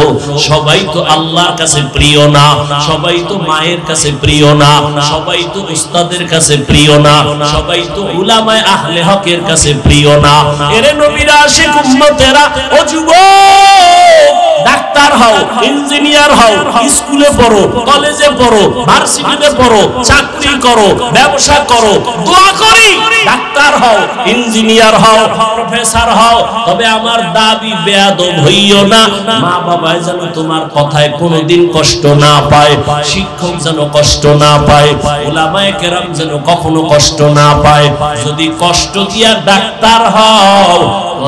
Speaker 1: সবাই তো আল্লাহর কাছে প্রিয় না, সবাই তো মায়ের কাছে প্রিয় না, সবাই তো উস্তাদের কাছে প্রিয় না, সবাই তো উলামায়ে আহলে হকের কাছে প্রিয় না। এরে নবীর আশিক উম্মতেরা, ও যুবক, ডাক্তার হও, ইঞ্জিনিয়ার হও, স্কুলে পড়ো, কলেজে পড়ো, ভার্সিটিতে পড়ো, চাকরি করো, ব্যবসা করো, দোয়া করি ডাক্তার হও, ইঞ্জিনিয়ার হও, প্রফেসর হও। তবে আমার দাবি বেয়াদব হইও না। মা বাবা যেন তোমার কথায় কোনোদিন কষ্ট না পায়, শিক্ষক যেন কষ্ট না পায়, উলামায়ে কেরাম যেন কখনো কষ্ট না পায়। যদি কষ্ট দিয়া ডাক্তার হও,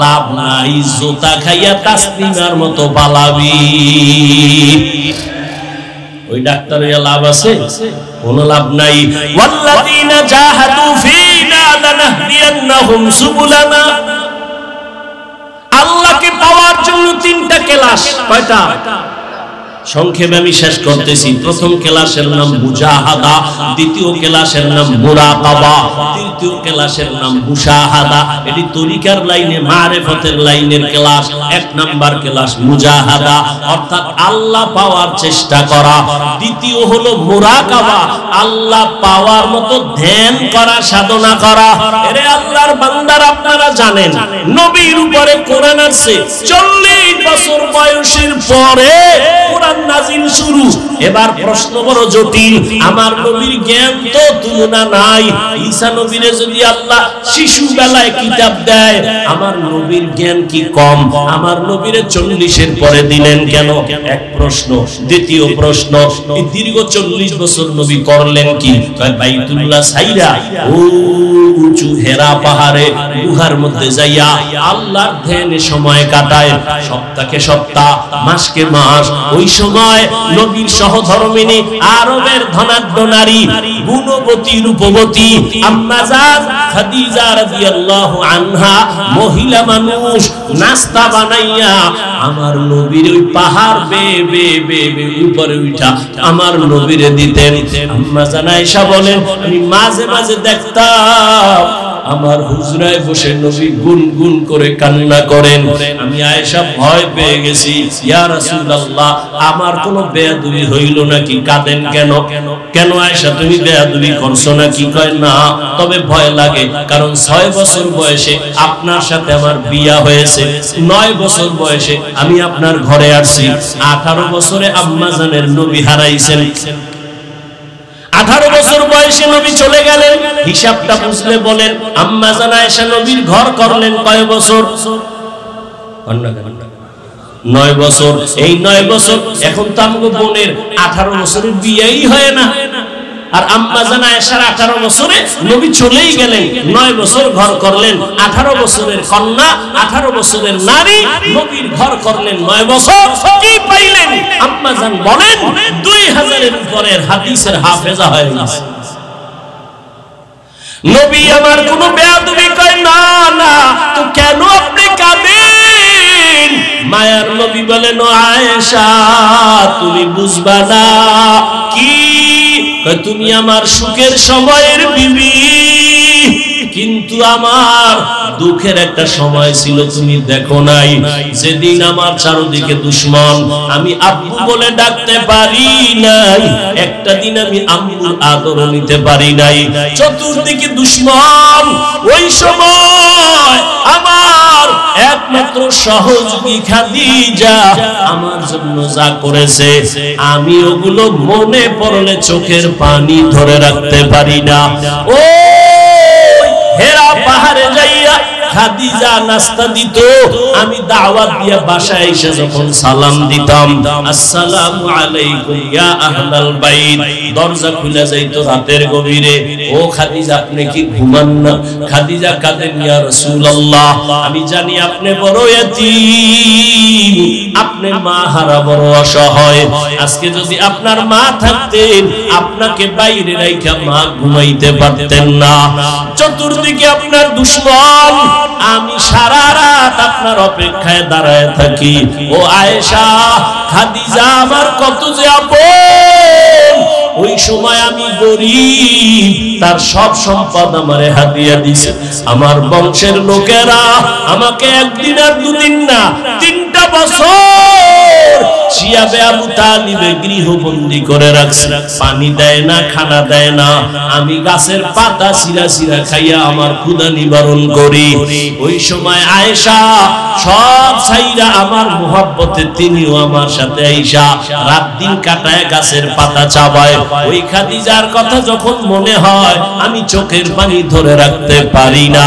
Speaker 1: লাভ নাই, জোতা খাইয়া তাসলিমার মতো পালাবি। ওই ডাক্তারের লাভ আছে? কোনো লাভ নাই। ওয়াল্লাযীনা জাহাদু ফীনা লানাহদিয়ান্নাহুম সুবুলানা। আল্লাহকে পাওয়ার জন্য 3টা ক্লাস। কয়টা? সংক্ষেপে আমি শেষ করতেছি। প্রথম ক্লাসের নাম মুজাহাদা, দ্বিতীয় ক্লাসের নাম মুরাকাবা, তৃতীয় ক্লাসের নাম মুশাহাদা। এটি তরিকার লাইনে মারিফতের লাইনের ক্লাস। এক নাম্বার ক্লাস মুজাহাদা, অর্থাৎ আল্লাহ পাওয়ার চেষ্টা করা। দ্বিতীয় হলো মুরাকাবা, আল্লাহ পাওয়ার মতো ধ্যান করা, সাধনা করা। এরে আল্লাহর বান্দারা, আপনারা জানেন নবীর উপরে কোরআন আসছে 40 বছর বয়সের পরে কোরআন নাজিল শুরু। এবার প্রশ্ন বড় জটিল, আমার নবীর জ্ঞান তো তুলনা নাই। ঈসা নবীরে যদি আল্লাহ শিশু বেলায় কিতাব দেয়, আমার নবীর জ্ঞান কি কম? আমার নবীরে 40-এর পরে দিলেন কেন? এক প্রশ্ন। দ্বিতীয় প্রশ্ন, এই দীর্ঘ 40 বছর নবী করলেন কি? বাইতুল্লাহ সাইরা ও উঁচু হেরা পাহাড়ে গুহার মধ্যে যাইয়া আল্লাহর ধ্যানে সময় কাটায়। সপ্তাহকে সপ্তাহ, মাসকে মাস। ওই সময় নবীর সহধর্মিণী আরবের ধনাঢ্য নারী, গুণবতী রূপবতী আম্মা জান খাদিজা রাদিয়াল্লাহু আনহা, মহিলা মানুষ নাস্তা বানাইয়া আমার নবীর ওই পাহাড় বে উপরে উঠা আমার নবীরে দিতেন। আম্মা জান আয়েশা বলেন, আমি মাঝে মাঝে দেখতাম আমার হুজরায় বসে নবী গুনগুন করে কান্না করেন। আমি আয়েশা ভয় পেয়ে গেছি, ইয়া রাসূলুল্লাহ আমার কোনো বেয়াদবি হইল নাকি? কাঁদেন কেন? কেন আয়েশা তুমি বেয়াদবি করছো নাকি? কয় না, তবে ভয় লাগে, কারণ 6 বছর বয়সে আপনার সাথে আমার বিয়া হয়েছে, 9 বছর বয়সে আমি আপনার ঘরে আসছি, 18 বছরে আম্মা জানের নবী হারাইছেন। 18 বছর বয়সে নবী চলে গেলেন। হিসাবটা বুঝলে বলেন, আম্মা জান আয়েশা নবীর ঘর করলেন কয় বছর? 9 বছর। এই 9 বছর, এখন তো আমগো বোনের 18 বছরের বিয়েই হয় না। আর আম্মা জান আয়েশার 18 বছরে নবী চলেই গেলেন, 9 বছর ঘর করলেন। 18 বছরের কন্যা, 18 বছরের নারী নবীর ঘর করলেন 9 বছর। কি পাইলেন? আম্মা জান বলেন 2000-এর উপরের হাদিসের হাফেজা হয়ে গেছে। নবী আমার কোনো বেয়াদবি কয় না, না তো কেন আপনি কাঁদেন? মায়ার নবী বলেন, ও আয়েশা তুমি বুঝবা না। কি? তুমি আমার সুখের সময়ের বিবি, কিন্তু আমার দুঃখের একটা সময় ছিল তুমি দেখো নাই। যেদিন আমার চারদিকে দুশমন, আমি আব্বু বলে ডাকতে পারি নাই। একটা দিন আমি আম্মুর আদর নিতে পারি নাই। চতুর্দিকে দুশমন। ওই সময় আমার একমাত্র সহযোগী খাদিজা আমার জন্য যা করেছে, আমি ওগুলো মনে পড়লে চোখের পানি ধরে রাখতে পারি না। ও হেরা পাহাড়ে যাইয়া খাদিজা নাস্তা দিত, আমি দাওয়াত দিয়া বাসায় এসে যখন সালাম দিতাম, আসসালামু আলাইকুম ইয়া আহলাল বাইত, দরজা খুলে যাইতো রাতের গভীরে। ও খাদিজা আপনি কি ঘুমান না? খাদিজা কাঁদেন, ইয়া রাসূলুল্লাহ আমি জানি আপনি বড় এতিম, আপনি মা হারা বড় অসহায়। আজকে যদি আপনার মা থাকতেন, আপনাকে বাইরে রাইখা মা ঘুমাইতে পারতেন না। চতুর্দিকে আপনার দুশমন, আমি সারা রাত আপনার অপেক্ষায় দাঁড়ায় থাকি। ও আয়েশা, খাদিজা আমার কত যে আপন। ওই সময় আমি গরিব, তার সব সম্পদ আমারে হাদিয়া দিছে। আমার বংশের লোকেরা আমাকে একদিন আর দুদিন না, 3টা বছর শিয়াবে আবু তালিবে গৃহবন্দী করে রাখছে। পানি দেয় না, খানা দেয় না। আমি গাছের পাতা সিরা সিরা খাইয়া আমার ক্ষুধা নিবারণ করি। ওই সময় আয়েশা সব ছাইরা আমার মোহাব্বতে তিনিও আমার সাথে আয়েশা রাত দিন কাটায় গাছের পাতা চাবায়। ওই খাদিজার কথা যখন মনে হয়, আমি চোখের পানি ধরে রাখতে পারি না।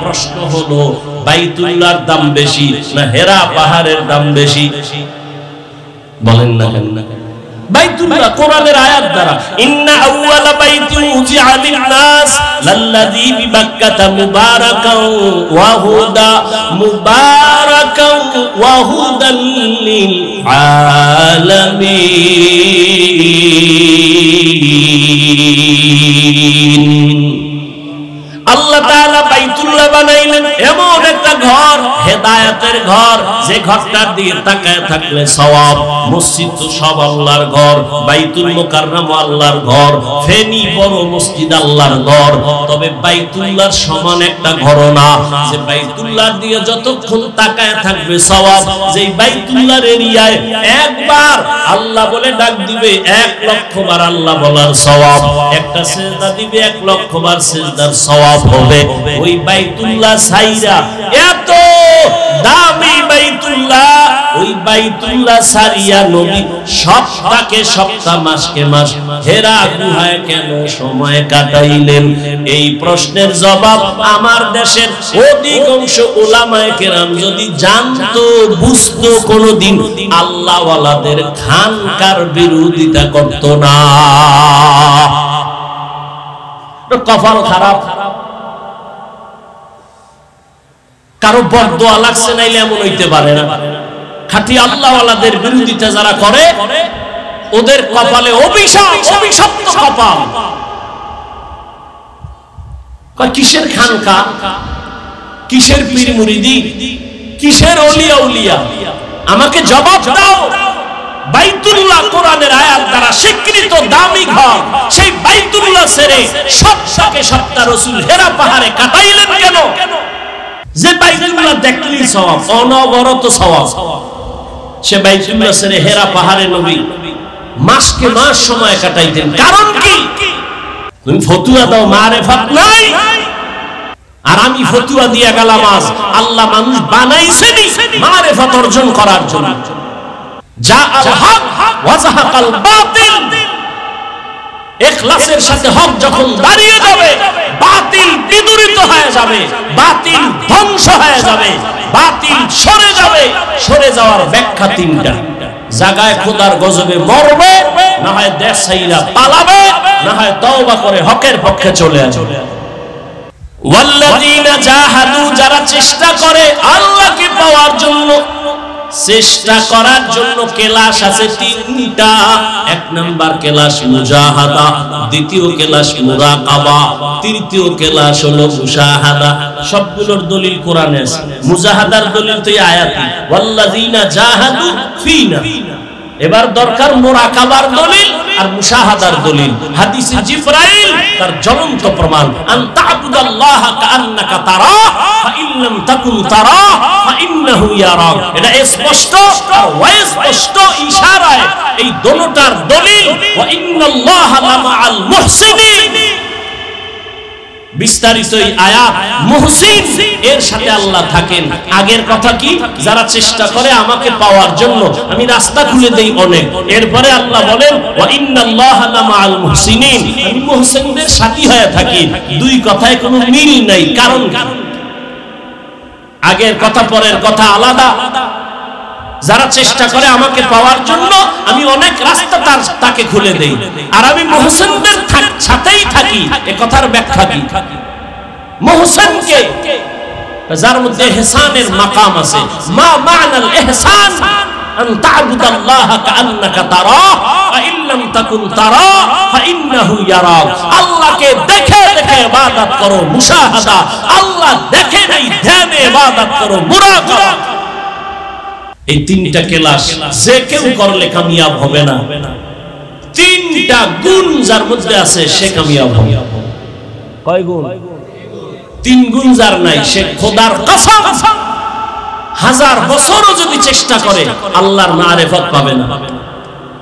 Speaker 1: প্রশ্ন হলো, বাইতুল্লাহর দাম বেশি না হেরা পাহাড়ের দাম বেশি? বলেন না কেন? বাইতুল্লাহ কোরআনের আয়াত দ্বারা, ইন্না আউওয়ালা বাইতি উযিআ লিন-নাস লাল্লাযী বিবাক্কাতা মুবারাকান ওয়া হুদা মুবারাকান ওয়া হুদাল লিল আলামিন। আল্লাহ তাআলা বাইতুল্লাহ বানাইলেন, এমন একটা ঘর হেদায়েতের ঘর, যে ঘরটার দিকে তাকায় থাকলে সওয়াব। মসজিদ তো সব আল্লাহর ঘর, বাইতুল মুকাররম আল্লাহর ঘর, ফেনী বড় মসজিদ আল্লাহর ঘর, তবে বাইতুল্লাহর সমান একটা ঘর না। যে বাইতুল্লাহর দিকে যতক্ষণ তাকায় থাকবে সওয়াব। যেই বাইতুল্লাহর এরিয়ায় একবার আল্লাহ বলে ডাক দিবে 1 লক্ষ বার আল্লাহ বলার সওয়াব, একটা সিজদা দিবে 1 লক্ষ বার সিজদার সওয়াব হবে। ওই বাইতুল্লাহ সাইরা এত দামি বাইতুল্লাহ, ওই বাইতুল্লাহ সারিয়া নবী সপ্তাহকে সপ্তাহ, মাসকে মাস হেরা গুহায় কেন সময় কাটাইলেন? এই প্রশ্নের জবাব আমার দেশের অধিকাংশ উলামায়ে কেরাম যদি জানতো, বুঝতো, কোনদিন আল্লাহ ওয়ালাদের খানকার বিরোধিতা করত না। কপাল খারাপ, কারো বদদোয়া লাগছে, নাইলে এমন হইতে পারে না। খাঁটি আল্লাহ ওয়ালাদের বিরোধিতা যারা করে, ওদের কপালে অভিশাপ, অভিশপ্ত কপাল। কিসের খানকা, কিসের পীর মুরিদি, কিসের ওলিয়া উলিয়া? আমাকে জবাব দাও। বাইতুল্লাহ কোরআনের আয়াত দ্বারা স্বীকৃত দামি ঘর, সেই বাইতুল্লাহ ছেড়ে সপ্তাহকে সপ্তাহ রাসূল হেরা পাহাড়ে কাটাইলেন কেন? যে বাইতুল্লাহ দেখলেই সওয়াব, অনবরত সওয়াব। সে বাইতুল্লাহ ছেড়ে হেরা পাহাড়ে নবী মাসকে মাস সময় কাটাইতেন। কারণ কি? তুমি ফতুয়া দাও, মারেফাত নাই। আর আমি ফতুয়া দিয়া গেলাম আজ। আল্লাহ মানুষ বানাইছেনই মারেফাত অর্জন করার জন্য। যা আল হক ওয়া যাহাকাল বাতিল, ইখলাসের সাথে হক যখন দাঁড়িয়ে যাবে, বাতিল বিদূরিত হয়ে যাবে, বাতিল ধ্বংস হয়ে যাবে, বাতিল সরে যাবে। সরে যাওয়ার ব্যাখ্যা 3টা। জায়গায় খোদার গজবে মরবে, না হয় দেশ ছাইরা পালাবে, না হয় তওবা করে হকের পক্ষে চলে আসবে। ওয়াল্লাযীনা জাহাদু, যারা চেষ্টা করে আল্লাহকে পাওয়ার জন্য, চেষ্টা করার জন্য কেলাস আছে 3টা। 1 নাম্বার কেলাস মুজাহাদা, দ্বিতীয় কেলাস মুরাকাবা, তৃতীয় কেলাস হলো মুশাহাদা। সবগুলোর দলিল কোরআনে আছে। মুজাহাদার দলিল তো এই আয়াতে, ওয়াল্লাযীনা জাহাদু ফিনা। এবার দরকার মুরাকাবার দলিল আর মুশাহাদার দলিল। হাদিসে জিবরাইল তার জ্বলন্ত প্রমাণ, আন তা'বুদাল্লাহা কাআন্নাকা তারাহ ফা ইন লাম তাকুন তারাহ ফা ইন্নাহু ইয়ারাক। এটা স্পষ্ট আর অস্পষ্ট ইশারায় এই দোনোটার দলিল। ওয়া ইন্নাল্লাহা লামাআল মুহসিনিন। বিস্তারিত এই আয়াত, মুহসিন এর সাথে আল্লাহ থাকেন। আগের কথা কি? যারা চেষ্টা করে আমাকে পাওয়ার জন্য, আমি রাস্তা খুলে দেই অনেক। এরপরে আল্লাহ বলেন ওয়া ইন্নাল্লাহা লামাআল মুহসিনিন, আমি মুহসিনদের সাথী হয়ে থাকি। দুই কথায় কোনো মিল নাই। কারণ আগের কথা পরের কথা আলাদা। যারা চেষ্টা করে আমাকে পাওয়ার জন্য, আমি অনেক রাস্তা তাকে খুলে দেই। আর আমি মুহসিনদের সাথেই থাকি। এ কথার ব্যাখ্যা কি? মুহসিনকে যার মধ্যে ইহসানের মাকাম আছে। মা মা'নাল ইহসান আন তা'বুদাল্লাহা কাআন্নাকা তারাহ ফা ইন লাম তাকুন তারাহ ফা ইন্নাহু ইয়ারাক। আল্লাহকে দেখে দেখে ইবাদত করো, মুশাহাদা। আল্লাহ দেখে নাই, ধ্যানে ইবাদত করো, মুরাকাবা। এই 3টা কেলাস যে কেউ করলে কামিয়াব হবে না। 3টা গুণ যার মধ্যে আছে সে কামিয়াব হবে। কয় গুণ? 3 গুণ যার নাই, সে খোদার কসম 1000 বছরও যদি চেষ্টা করে আল্লাহর মারিফত পাবে না।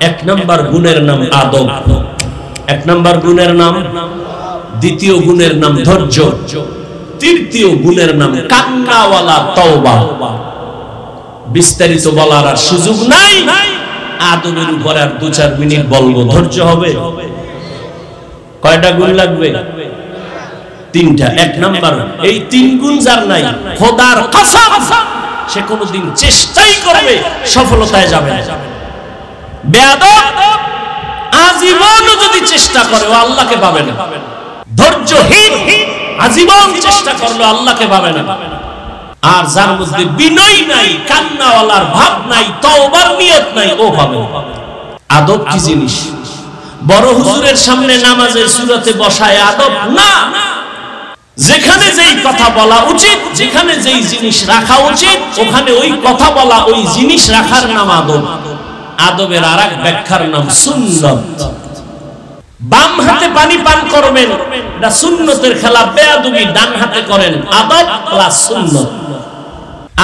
Speaker 1: 1 নাম্বার গুণের নাম আদব, 1 নাম্বার গুণের নাম, দ্বিতীয় গুণের নাম ধৈর্য, তৃতীয় গুণের নাম কান্নাওয়ালা তওবা। বিস্তারিত বলার আর সুযোগ নাই। আদবের উপর আর 2-4 মিনিট বলবো। ধৈর্য হবে। কয়টা গুণ লাগবে? 3টা। 1 নাম্বার, এই 3 গুণ যার নাই, খোদার কসম সে কোনোদিন চেষ্টাই করবে সফলতায় যাবে না। বেয়াদব আজীবন যদি চেষ্টা করে ও আল্লাহকে পাবে না। ধৈর্যহীন আজীবন চেষ্টা করলে আল্লাহকে পাবে না। আর যার মধ্যে বিনয় নাই, কান্নাওয়ালার ভাব নাই, তওবার নিয়ত নাই, ও পাবে। আদব কি জিনিস? বড় হুজুরের সামনে নামাজের সূরাতে বসায় আদব না। যেখানে যেই কথা বলা উচিত, যেখানে যেই জিনিস রাখা উচিত, ওখানে ওই কথা বলা, ওই জিনিস রাখার নাম আদব। আদবের আরেক ব্যাখ্যার নাম সুন্নত। বাম হাতে পানি পান করবেন, এটা সুন্নতের খেলাফ, বেয়াদবি। ডান হাতে করেন, আদব প্লাস সুন্নত।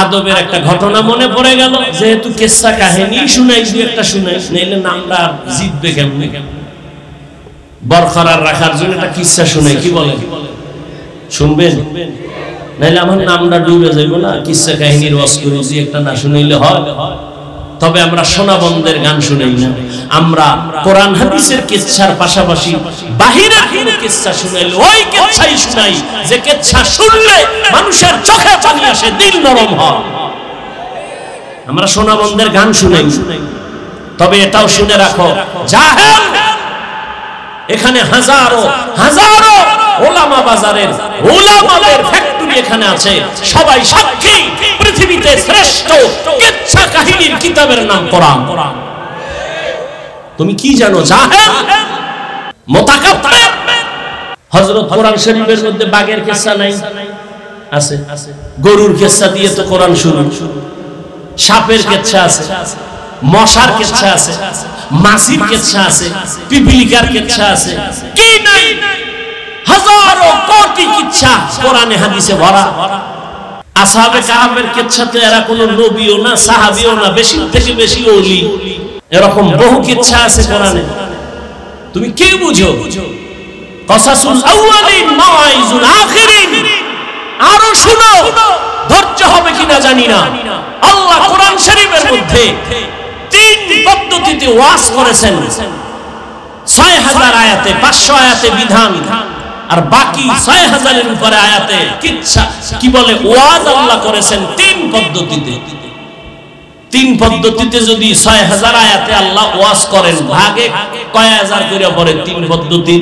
Speaker 1: আদবের একটা ঘটনা মনে পড়ে গেল, যেহেতু কিসসা কাহিনী শুনাই, দুই একটা শুনাই, নাইলে নামটা আর জিতবে কেমনে। বরকরার রাখার জন্য একটা কিসসা শুনাই, কি বলেন? শুনবেন? নাইলে আমার নামটা ডুবে যাইব না। কিসসা কাহিনীর ওয়াজ করি, যে একটা না শুনাইলে হয়। তবে আমরা সোনাবন্দের গান শুনাই না, আমরা কোরআন হাদিসের কিসসার পাশাপাশি বাহিরের কোনো কিসসা শুনাইলে ওই কিসসাই শুনাই, যে কিসসা শুনলে মানুষের চোখে পানি আসে, দিল নরম হয়। আমরা সোনাবন্দের গান শুনাই। তবে এটাও শুনে রাখো, জাহেল এখানে হাজারো হাজারো ওলামা, বাজারের ওলামাদের ফ্যাক্টরি এখানে আছে, সবাই সাক্ষী। পৃথিবীতে শ্রেষ্ঠ কিসসা কাহিনীর কিতাবের নাম কোরআন। তুমি কি জানো? জাহেল, মুতাকাব্বির। হযরত কোরআন শরীফের মধ্যে বাঘের কিসসা নাই? আছে। গরুর কিসসা দিয়ে তো কোরআন শুরু। সাপের কিসসা আছে, মশার কিসসা আছে, মাছির কিসসা আছে, পিপিলিকার কিসসা আছে, কি নাই? হাজারো কোটি কিসসা কোরআনে হাদিসে ভরা। আসহাবে কাহাফের কিসসাতে এরা কোনো নবীও না, সাহাবীও না, বেশি থেকে বেশি ওলি। এরকম বহু কিসসা আছে কোরআনে। তুমি কি বুঝো? কসাসুল আউয়ালিন মাওয়াইজুল আখিরিন। আরো শুনো, ধৈর্য হবে কিনা জানি না। আল্লাহ কোরআন শরীফের মধ্যে 3 পদ্ধতিতে ওয়াজ করেছেন। 6000 আয়াতে, 500 আয়াতে বিধান, আর বাকি 6000 এর উপরে আয়াতে কিচ্ছা, কি বলে, ওয়াজ আল্লাহ করেছেন 3 পদ্ধতিতে। 3 পদ্ধতিতে যদি 6000 আয়াতে আল্লাহ ওয়াজ করেন, ভাগে কয় হাজার করে পড়ে? 3 পদ্ধতি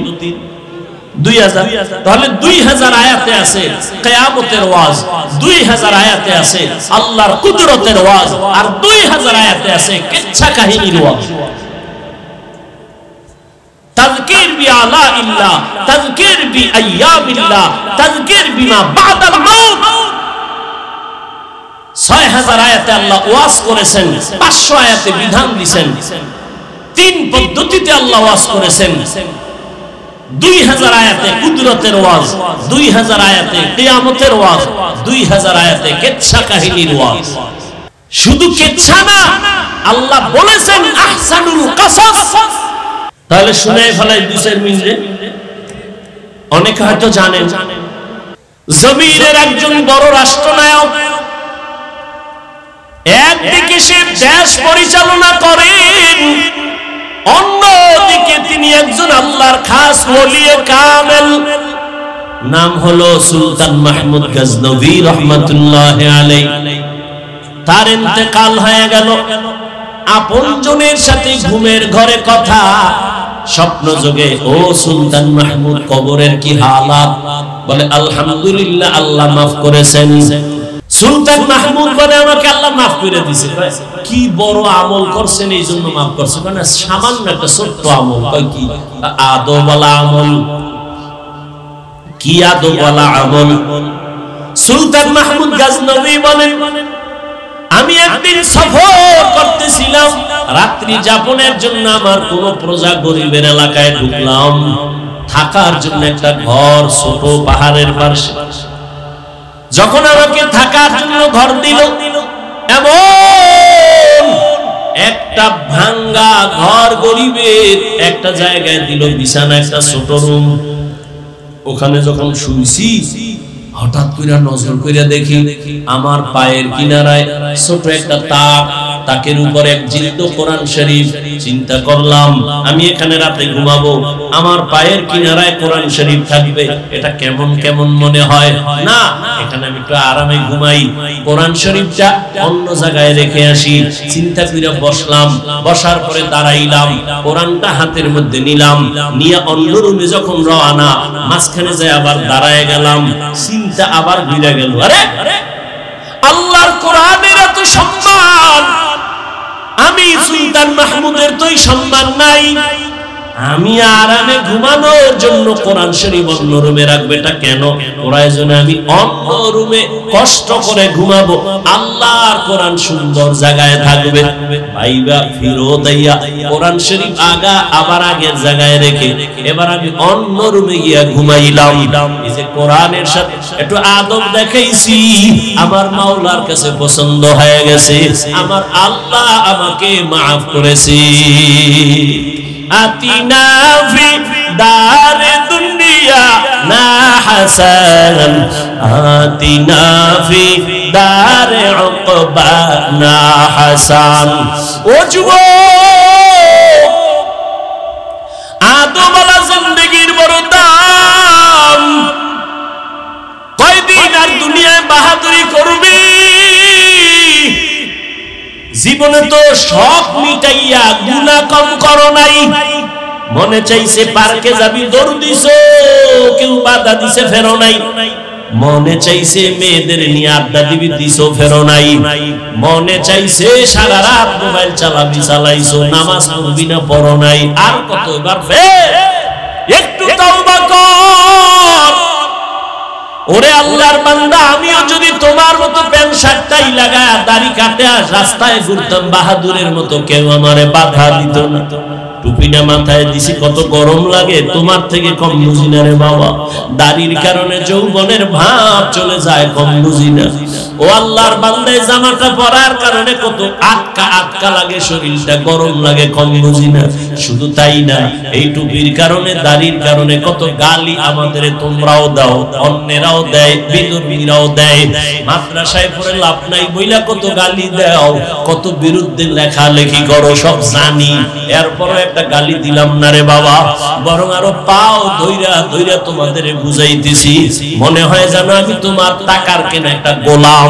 Speaker 1: 2000। তাহলে 2000 আয়াতে আছে কিয়ামতের ওয়াজ, 2000 আয়াতে আছে আল্লাহর কুদরতের ওয়াজ, আর 2000 আয়াতে আছে কিচ্ছা কাহিনীর ওয়াজ। তাযকির বিআলা ইল্লাহ, তাযকির বিআইয়ামিল্লাহ, তাযকির বিমা বাদাল মাউত। 6000 আয়াতে আল্লাহ ওয়াজ করেছেন, 500 আয়াতে বিধান দিয়েছেন। 3 পদ্ধতিতে আল্লাহ ওয়াজ করেছেন। 2000 আয়াতে কুদরতের ওয়াজ, 2000 আয়াতে কিয়ামতের ওয়াজ, 2000 আয়াতে কিচ্ছা কাহিনীর ওয়াজ। শুধু কিচ্ছা না, আল্লাহ বলেছেন আহসানুল কাসাস। তাহলে শুনে ফেলাই 2 মিনিটে। অনেকে হয়তো জানেন, জমিনের একজন বড় রাষ্ট্রনায়ক, একদিকে সে দেশ পরিচালনা করেন, অন্যদিকে তিনি একজন আল্লাহর খাস ওলিয়ে কামেল। নাম হলো সুলতান মাহমুদ গজনভী রহমাতুল্লাহি আলাইহি। তার ইন্তেকাল হয়ে গেল। আপনজনের সাথে ঘুমের ঘরে কথা, স্বপ্ন যোগে, ও সুলতান মাহমুদ, কবরের কি হালাত? বলে আলহামদুলিল্লাহ, আল্লাহ মাফ করেছেন। সুলতান মাহমুদ বলে আমাকে আল্লাহ মাফ করে দিয়েছে। কি বড় আমল করছেন, এই জন্য মাফ করছে? মানে সামান্য একটা ছোট্ট আমল। কি আদবওয়ালা আমল? কি আদবওয়ালা আমল? সুলতান মাহমুদ গজনভী বলেন, আমি একদিন সফর করতেছিলাম, রাত্রি যাপনের জন্য আমার কোন প্রজা গরিবের এলাকায় ঢুকলাম, থাকার জন্য একটা ঘর ছোট পাহাড়ের পাশে। যখন আমাকে থাকার জন্য ঘর দিল, এমন একটা ভাঙ্গা ঘর, গরিবের একটা জায়গায় দিল, বিছানা, একটা ছোট রুম। ওখানে যখন শুইছি, হঠাৎ করে নজর করে দেখি আমার পায়ের কিনারায় ছোট একটা তাক, তাকের উপরে এক জিলদ কোরআন শরীফ। চিন্তা করলাম, আমি এখানে রাতে ঘুমাবো, আমার পায়ের কিনারায় কোরআন শরীফ থাকবে, এটা কেমন কেমন মনে হয় না? এখানে আমি একটু আরামে ঘুমাই, কোরআন শরীফটা অন্য জায়গায় রেখে আসি। চিন্তা করে বসলাম, বসার পরে দাঁড়াইলাম, কোরআনটা হাতের মধ্যে নিলাম, নিয়ে অন্য রুমে যখন রওনা, মাঝখানে যায় আবার দাঁড়ায় গেলাম। চিন্তা আবার ঘুরে গেল, আরে আল্লাহর কোরআনের এত সম্মান, আমি সুলতান মাহমুদের তো সম্মান নাই। আমি আরামে ঘুমানোর জন্য কোরআন শরীফ অন্য রুমে রাখবে, এটা কেন? প্রয়োজনে আমি অন্য রুমে কষ্ট করে ঘুমাবো, আল্লাহর কোরআন সুন্দর জায়গায় থাকবে। ভাইবা ফিরো দাইয়া কোরআন শরীফ আগা আবার আগের জায়গায় রেখে এবার আমি অন্য রুমে গিয়া ঘুমাইলাম। এই যে কোরআনের সাথে একটু আদব দেখাইছি, আমার মাওলার কাছে পছন্দ হয়ে গেছে, আমার আল্লাহ আমাকে মাফ করেছে। আতিনা ফি দারে দুনিয়া না হাসান, আতিনা ফি দারে উকবা না হাসান। ও যুবক, আদমওয়ালা জিন্দেগির বড় দাম। কয়দিন আর দুনিয়ায় বাহাদুরি করবি? জীবনে তো শখ মিটাইয়া গুনাহ কম করো নাই। মনে চাইছে পার্কে যাবি, দৌড় দিছো, কেউ বাধা দিছে, ফেরো নাই। মনে চাইছে মেয়েদের নিয়ে আড্ডা দিবি, দিছো, ফেরো নাই। মনে চাইছে সারা রাত মোবাইল চালাবি, চালাইছো, নামাজ পড়বি না, পড়ো নাই। আর কতবার ফের? একটু তওবা কর। ওরে আল্লাহর বান্দা, আমিও যদি তোমার মতো প্যান্ট শার্টটাই লাগায় দাড়ি কাটে আর রাস্তায় ঘুরতাম বাহাদুরের মতো, কেউ আমারে বাধা দিত না। টুপিটা মাথায় দিছি, কত গরম লাগে, তোমার থেকে কম বুঝি না রে বাবা। দাড়ির কারণে যৌবনের ভাব চলে যায়, কম বুঝি না। ও আল্লাহর বান্দা, জামাটা পরার কারণে কত আটকা আটকা লাগে, শরীরটা গরম লাগে, কম বুঝি না। শুধু তাই না, এই টুপির কারণে, দাড়ির কারণে কত গালি আমাদের তোমরাও দাও, অন্যেরাও দেয়, বিধর্মীরাও দেয়। মাদ্রাসায় পড়ে লাভ নাই বইলা কত গালি দাও, কত বিরুদ্ধে লেখালেখি করো, সব জানি। এরপর একটা গালি দিলাম না রে বাবা, বরং আরো পাও ধইরা ধইরা তোমাদের বুঝাইতেছি। মনে হয় জানো আমি তোমার টাকার কেনা একটা গোলাম,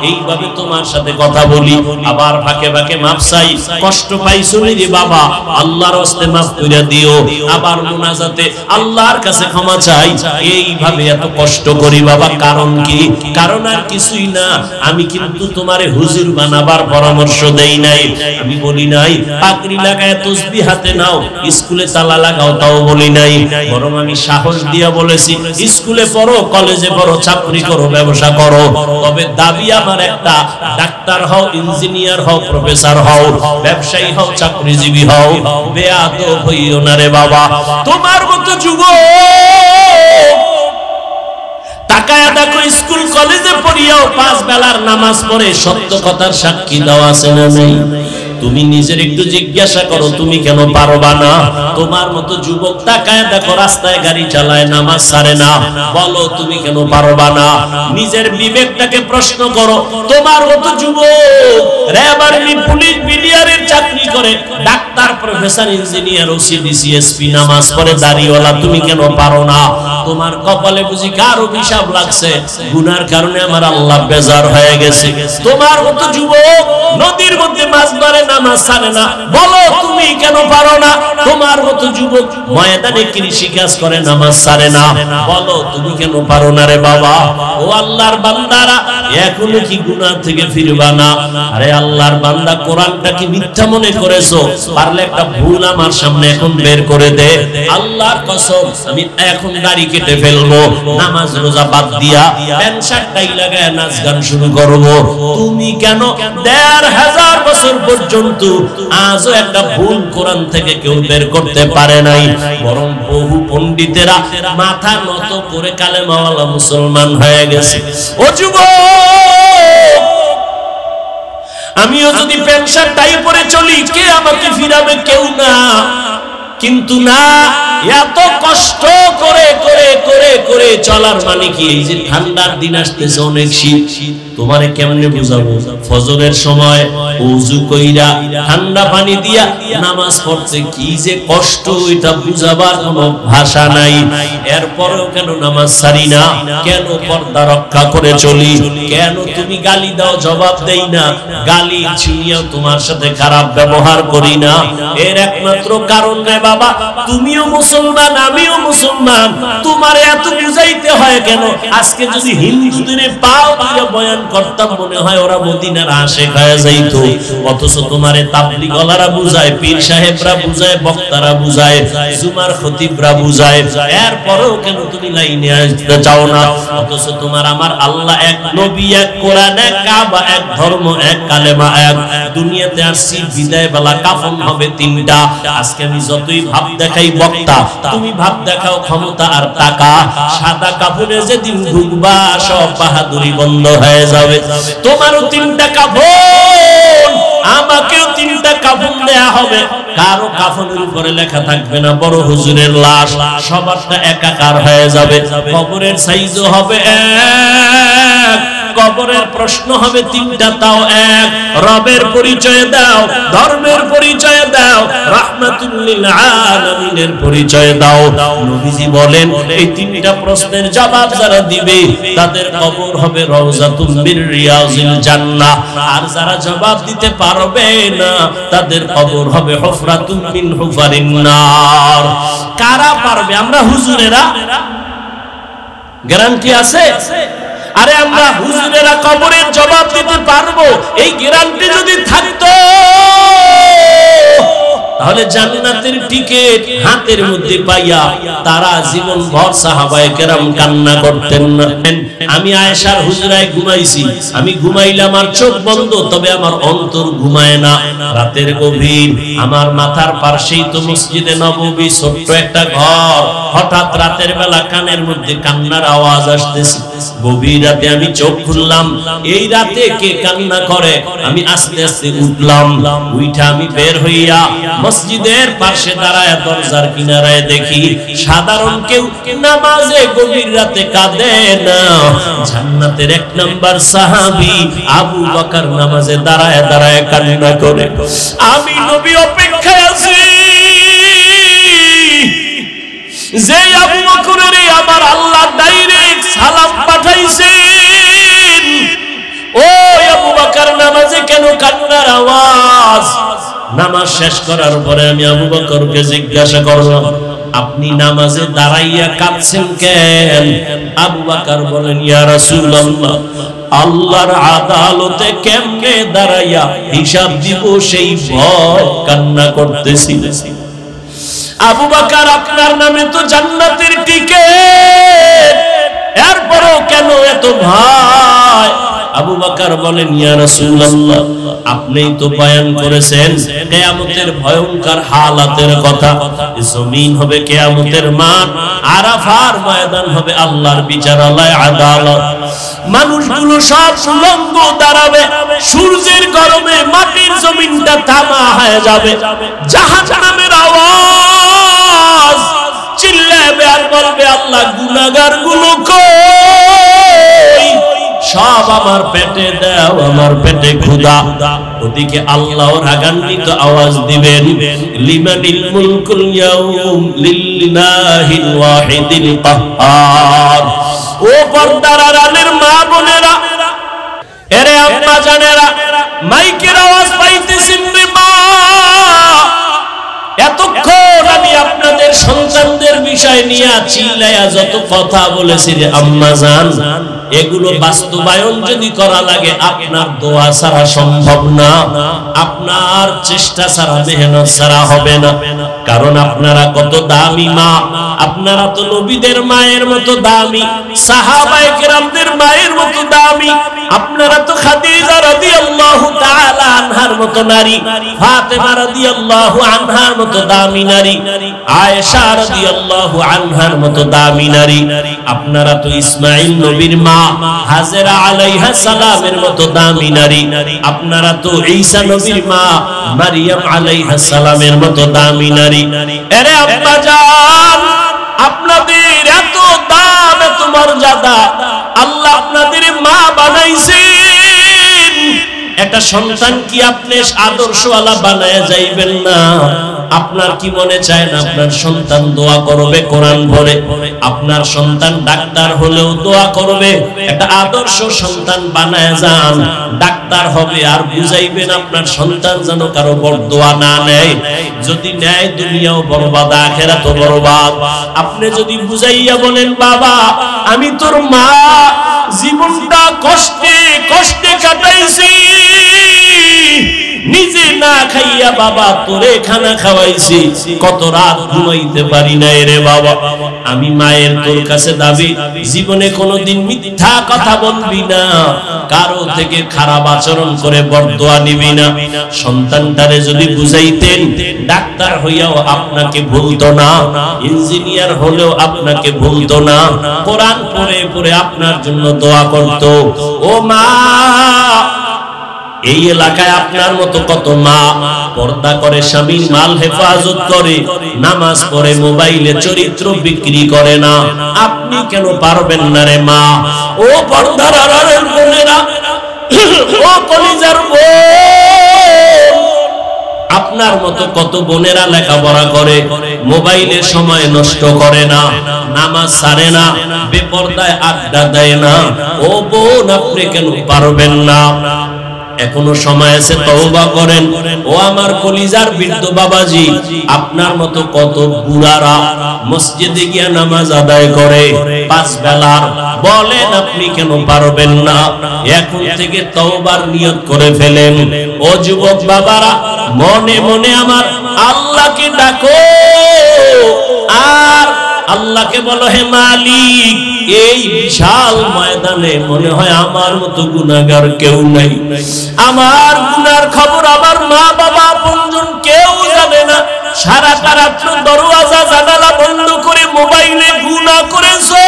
Speaker 1: এইভাবে তোমার সাথে কথা বলি, আবার ফাঁকে ফাঁকে মাপ চাই। কষ্ট পাইছো রে বাবা, আল্লাহর হস্তে মাফ কইরা দিও। আবার মুনাজাতে আল্লাহর কাছে ক্ষমা চাই। এইভাবে এত কষ্ট করি বাবা, কারণ কি? কারণ আর কিছুই না, আমি কিন্তু তোমারে হুজুর বানাবার পরামর্শ দেই নাই। আমি বলি নাই পাগড়ি লাগায় তসবিহ হাতে নাও, স্কুলে তালা লাগাও, তাও বলি নাই। বরং আমি সাহস দিয়া বলেছি, স্কুলে পড়ো, কলেজে পড়ো, চাকরি করো, ব্যবসা করো, তবে দাবি আমার একটা, ডাক্তার হও, ইঞ্জিনিয়ার হও, প্রফেসর হও, ব্যবসায়ী হও, চাকরিজীবী হও। বেয়াদব হইও না রে বাবা। তোমার মতো যুবক তাকায়া দেখো, স্কুল কলেজে পড়িয়াও 5 বেলার নামাজ পড়ে, সত্য কথার সাক্ষী দেওয়া আছে না নেই? তুমি নিজের একটু জিজ্ঞাসা করো, তুমি কেন পারবা না? তোমার মতো যুবক তাকায় দেখো, রাস্তায় গাড়ি চালায়, নামাজ ছাড়ে না, বলো তুমি কেন পারবা না? নিজের বিবেকটাকে প্রশ্ন করো। তোমার মতো যুবক র্যাব, আর্মি, পুলিশ, বিডিআরের চাকরি করে, doctor, professor, engineer, OCD, CSP, নামাজ পড়ে, দাড়িওয়ালা, তুমি কেন পারো না? তোমার কপালে বুঝি কার অভিশাপ লাগছে? গুনার কারণে আমার আল্লাহ বেজার হয়ে গেছে। তোমার মতো যুবক নদীর মধ্যে মাছ ধরে, নামাজ ছাড়ে না, বলো তুমি কেন পারো না? তোমার মতো যুবক ময়দানে কৃষি কাজ করে, নামাজ ছাড়ে না, বলো তুমি কেন পারো না রে বাবা? ও আল্লাহর বান্দারা, এখনো কি গুনাহ থেকে ফিরবা না? আরে আল্লাহর বান্দা, কোরআনটা কি মিথ্যা মনে করেছো? পারলে একটা ভুল আমার সামনে এখন বের করে দে। আল্লাহর কসম, আমি এখন দাড়ি কেটে ফেলবো, নামাজ রোজা বাদ দিয়া প্যান্ট শার্টটাই লাগায় নাচ গান শুরু করবো। তুমি কেন 1500 বছর পর্যন্ত আজও একটা ভুল কোরআন থেকে কেউ বের করতে পারে নাই? বরং বহু পণ্ডিতেরা মাথা নত করে কালেমাওয়ালা মুসলমান হয়ে গেছে। ও যুবক, আমিও যদি প্যান্ট শার্ট টাই পরে চলি, কে আমাকে ফিরাবে? কেউ না। কিন্তু না, এত কষ্ট করে করে করে করে চলার মানে কি? এই যে ঠান্ডার দিন আসতেছে, অনেক শীত, তোমারে কেমনে বুঝাবো? ফজরের সময় ওযু কইরা ঠান্ডা পানি দিয়া নামাজ পড়তে কি যে কষ্ট, এটা বুঝাবার কোনো ভাষা নাই। এরপরেও কেন নামাজ ছাড়ি না? কেন পর্দা রক্ষা করে চলি? কেন তুমি গালি দাও, জবাব দেই না? গালি ছুঁইয়া তোমার সাথে খারাপ ব্যবহার করি না? এর একমাত্র কারণ রে বাবা তুমিও মুসলমান আমিও মুসলমান, তোমার এত বুঝাইতে হয় কেন? আজকে যদি হিন্দুদের পাও দিয়ে বয়ান করতাম মনে হয় ওরা মদিনার আশিক হয়ে যাইতো। অথচ তোমারে তাবলীগওয়ালারা বুঝায়, পীর সাহেবরা বুঝায়, বক্তারা বুঝায়, জুমার খতিবরা বুঝায়, এরপরেও কেন তুমি লাইনে আসতে চাও না? অথচ তোমার আমার আল্লাহ এক, নবী এক, কোরআন এক, কাবা এক, ধর্ম এক, কালেমা এক। দুনিয়াতে আসছি বিদায় বেলা কাফন হবে তিনটা। আজকে আমি যতই ভাব দেখাই বক্তা, তুমি ভাব দেখাও ক্ষমতা আর টাকা, সাদা কাপড়ে যেদিন ঢুকবা সব বাহাদুরি বন্ধ হয়ে যাবে। তোমারও তিনটা কাফন, আমাকেও তিনটা কাফন দেয়া হবে। কারো কাফনের উপরে লেখা থাকবে না বড় হুজুরের লাশ, সবারটা একাকার হয়ে যাবে। কবরের সাইজও হবে এক, কবরের প্রশ্ন হবে তিনটা, তাও এক। রবের পরিচয় দাও, ধর্মের পরিচয় দাও, রাহমাতুল লিল আলামিনের পরিচয় দাও। নবীজি বলেন এই তিনটা প্রশ্নের জবাব যারা দিবে তাদের কবর হবে রওজাতুম মির রিয়াজিল জান্নাহ, আর যারা জবাব দিতে পারবে না তাদের কবর হবে হুফরাতুম মিন হুফারিন নার। কারা পারবে? আমরা হুজুরেরা গ্যারান্টি আছে? আরে আমরা হুজুরেরা কবরের জবাব দিতে পারবো, এই গ্যারান্টি যদি থাকতো তাহলে জান্নাতের টিকিট হাতের মধ্যে পাইয়া তারা জীবন ভর সাহাবায়ে কেরাম কান্না করতেন না। আমি আয়েশার হুজরায় ঘুমাইছি, আমি ঘুমাইলাম আর চোখ বন্ধ, তবে আমার অন্তর ঘুমায় না। রাতের গভীর, আমার মাথার পাশেই তো মসজিদে নববী, ছোট্ট একটা ঘর। হঠাৎ রাতের বেলা কানের মধ্যে কান্নার আওয়াজ আসতেছে। গভীর রাতে আমি চোখ খুললাম, এই রাতে কে কান্না করে? আমি আস্তে আস্তে উঠলাম, উইঠা আমি বের হইয়া মসজিদের পাশে দাঁড়ায় দরজার কিনারায় দেখি সাধারণ কেউ নামাজে গভীর রাতে কাঁদে না। জান্নাতের এক নাম্বার সাহাবী আবু বকর নামাজে দাঁড়ায় দাঁড়ায় কান্না করে। আমি নবী অপেক্ষায় আছি যে আবু বকরের আমার আল্লাহ ডাইরেক্ট সালাম পাঠাইছেন। ও আবু বকর নামাজে কেন কান্নার আওয়াজ? নামাজ শেষ করার পরে আমি আবু বকরকে জিজ্ঞাসা করলাম, আপনি নামাজে দাঁড়াইয়া কাঁদছেন কেন? আবু বকর বলেন, ইয়া রাসূলুল্লাহ, আল্লাহর আদালতে কেমনে দাঁড়াইয়া হিসাব দিব সেই ভয় কান্না করতেছি। আবু বকর, আপনার নামে তো জান্নাতের টিকিট, এরপরও কেন এত ভয়? আবু বকর বলেন, ইয়া রাসূলুল্লাহ, আপনিই তো বয়ান করেছেন কিয়ামতের ভয়ঙ্কর হালাতের কথা। জমিন হবে কিয়ামতের মাঠ, আরাফার ময়দান হবে আল্লাহর বিচারালয়, আদালত। মানুষগুলো সব উলঙ্গ দাঁড়াবে, সূর্যের গরমে মাটির জমিনটা তামা হয়ে যাবে। জাহান্নামের আওয়াজ চিল্লাবে আর বলবে, আল্লাহ গুনাহগার গুলো কই? সব আমার পেটে দাও, আমার পেটে ক্ষুধা। ওদিকে আল্লাহ রাগান্বিত আওয়াজ দিবেন, লিমানিল মুলকুল ইয়াউম লিল্লাহিল ওয়াহিদিল কাহ্হার। ও পর্দার আড়ালের মা বোনেরা, এরে আম্মা জানেরা, মাইকের আওয়াজ পাইতেছেন রে মা? এতক্ষণ আমি আপনাদের সন্তানদের বিষয় নিয়ে চিল্লায়া যত কথা বলেছি রে আম্মা জান, এগুলো বাস্তবায়ন যদি করা লাগে আপনার দোয়া ছাড়া সম্ভব না, আপনার চেষ্টা ছাড়া, মেহনত ছাড়া হবে না। কারণ আপনারা কত দামি মা, আপনারা তো নবীদের মায়ের মতো দামি, সাহাবায়ে কেরামদের মায়ের মতো দামি। আপনারা তো খাদিজা রাদিয়াল্লাহু তাআলা আনহার মতো নারী, ফাতেমা রাদিয়াল্লাহু আনহার মতো দামি নারী, আয়েশা রাদিয়াল্লাহু আনহার মতো দামি নারী। আপনারা তো ইসমাঈল নবীর মা, হাজেরা আলাইহা সালামের মতো দামি নারী। আপনারা তো ঈসা নবীর মা, মারিয়াম আলাইহা সালামের মতো দামি নারী। আরে আব্বা জান, আপনাদের এত দাম, এত মর্যাদা, আল্লাহ আপনাদের মা বানাইছেন, একটা সন্তান কি আপনি আদর্শওয়ালা বানায় যাইবেন না? আপনার কি মনে চায় না আপনার সন্তান দোয়া করবে কোরআন পড়ে? আপনার সন্তান ডাক্তার হলেও দোয়া করবে। একটা আদর্শ সন্তান বানায় যান, ডাক্তার হবে আর বুঝাইবেন আপনার সন্তান যেন কারো বরদোয়া না নেয়। যদি নেয় দুনিয়াও বরবাদ, আখিরাতও বরবাদ। আপনি যদি বুঝাইয়া বলেন বাবা আমি তোর মা, জীবনটা কষ্টে কষ্টে কাটাইছি, নিজে না খাইয়া বাবা তোরে খানা খাওয়াইছি, কত রাত ঘুমাইতে পারি না রে বাবা। আমি মায়ের তোর কাছে দাবি জীবনে কোনোদিন মিথ্যা কথা বলবি না, কারো থেকে খারাপ আচরণ করে বরদোয়া নিবি না। সন্তানটারে যদি বুঝাইতেন ডাক্তার হইয়াও আপনাকে ভুলতো না, ইঞ্জিনিয়ার হলেও আপনাকে ভুলতো না, কোরআন পড়ে পড়ে আপনার জন্য দোয়া করত। ও মা, এই এলাকায় আপনার মতো কত মা পর্দা করে, স্বামীর মাল হেফাজত করে, নামাজ পড়ে, মোবাইলে চরিত্র বিক্রি করে না। আপনি কেন পারবেন না রে মা? ও পর্দার আড়ালের বোনেরা, ও কলিজার বোন, আপনার মতো কত বোনেরা লেখাপড়া করে, মোবাইলে সময় নষ্ট করে না, নামাজ ছাড়ে না, বেপরদায় আড্ডা দেয় না। ও বোন, আপনি কেন পারবেন না? এখনো সময় আছে, তওবা করেন। ও আমার কলিজার বৃদ্ধ বাবাজি, আপনার মতো কত বুড়ারা মসজিদে গিয়ে নামাজ আদায় করে 5 বেলার, বলেন আপনি কেন পারবেন না? এখন থেকে তওবার নিয়ত করে ফেলেন। ও যুবক বাবারা, মনে মনে আমার আল্লাহকে ডাকো আর আল্লাহকে বলো হে মালিক, এই বিশাল ময়দানে মনে হয় আমার মতো গুনাহগার কেউ নাই। আমার গুনার খবর আমার মা বাবা আপনজন কেউ জানে না। সারাটা রাত দরওয়াজা জানালা বন্ধ করে মোবাইলে গুনাহ করেছো,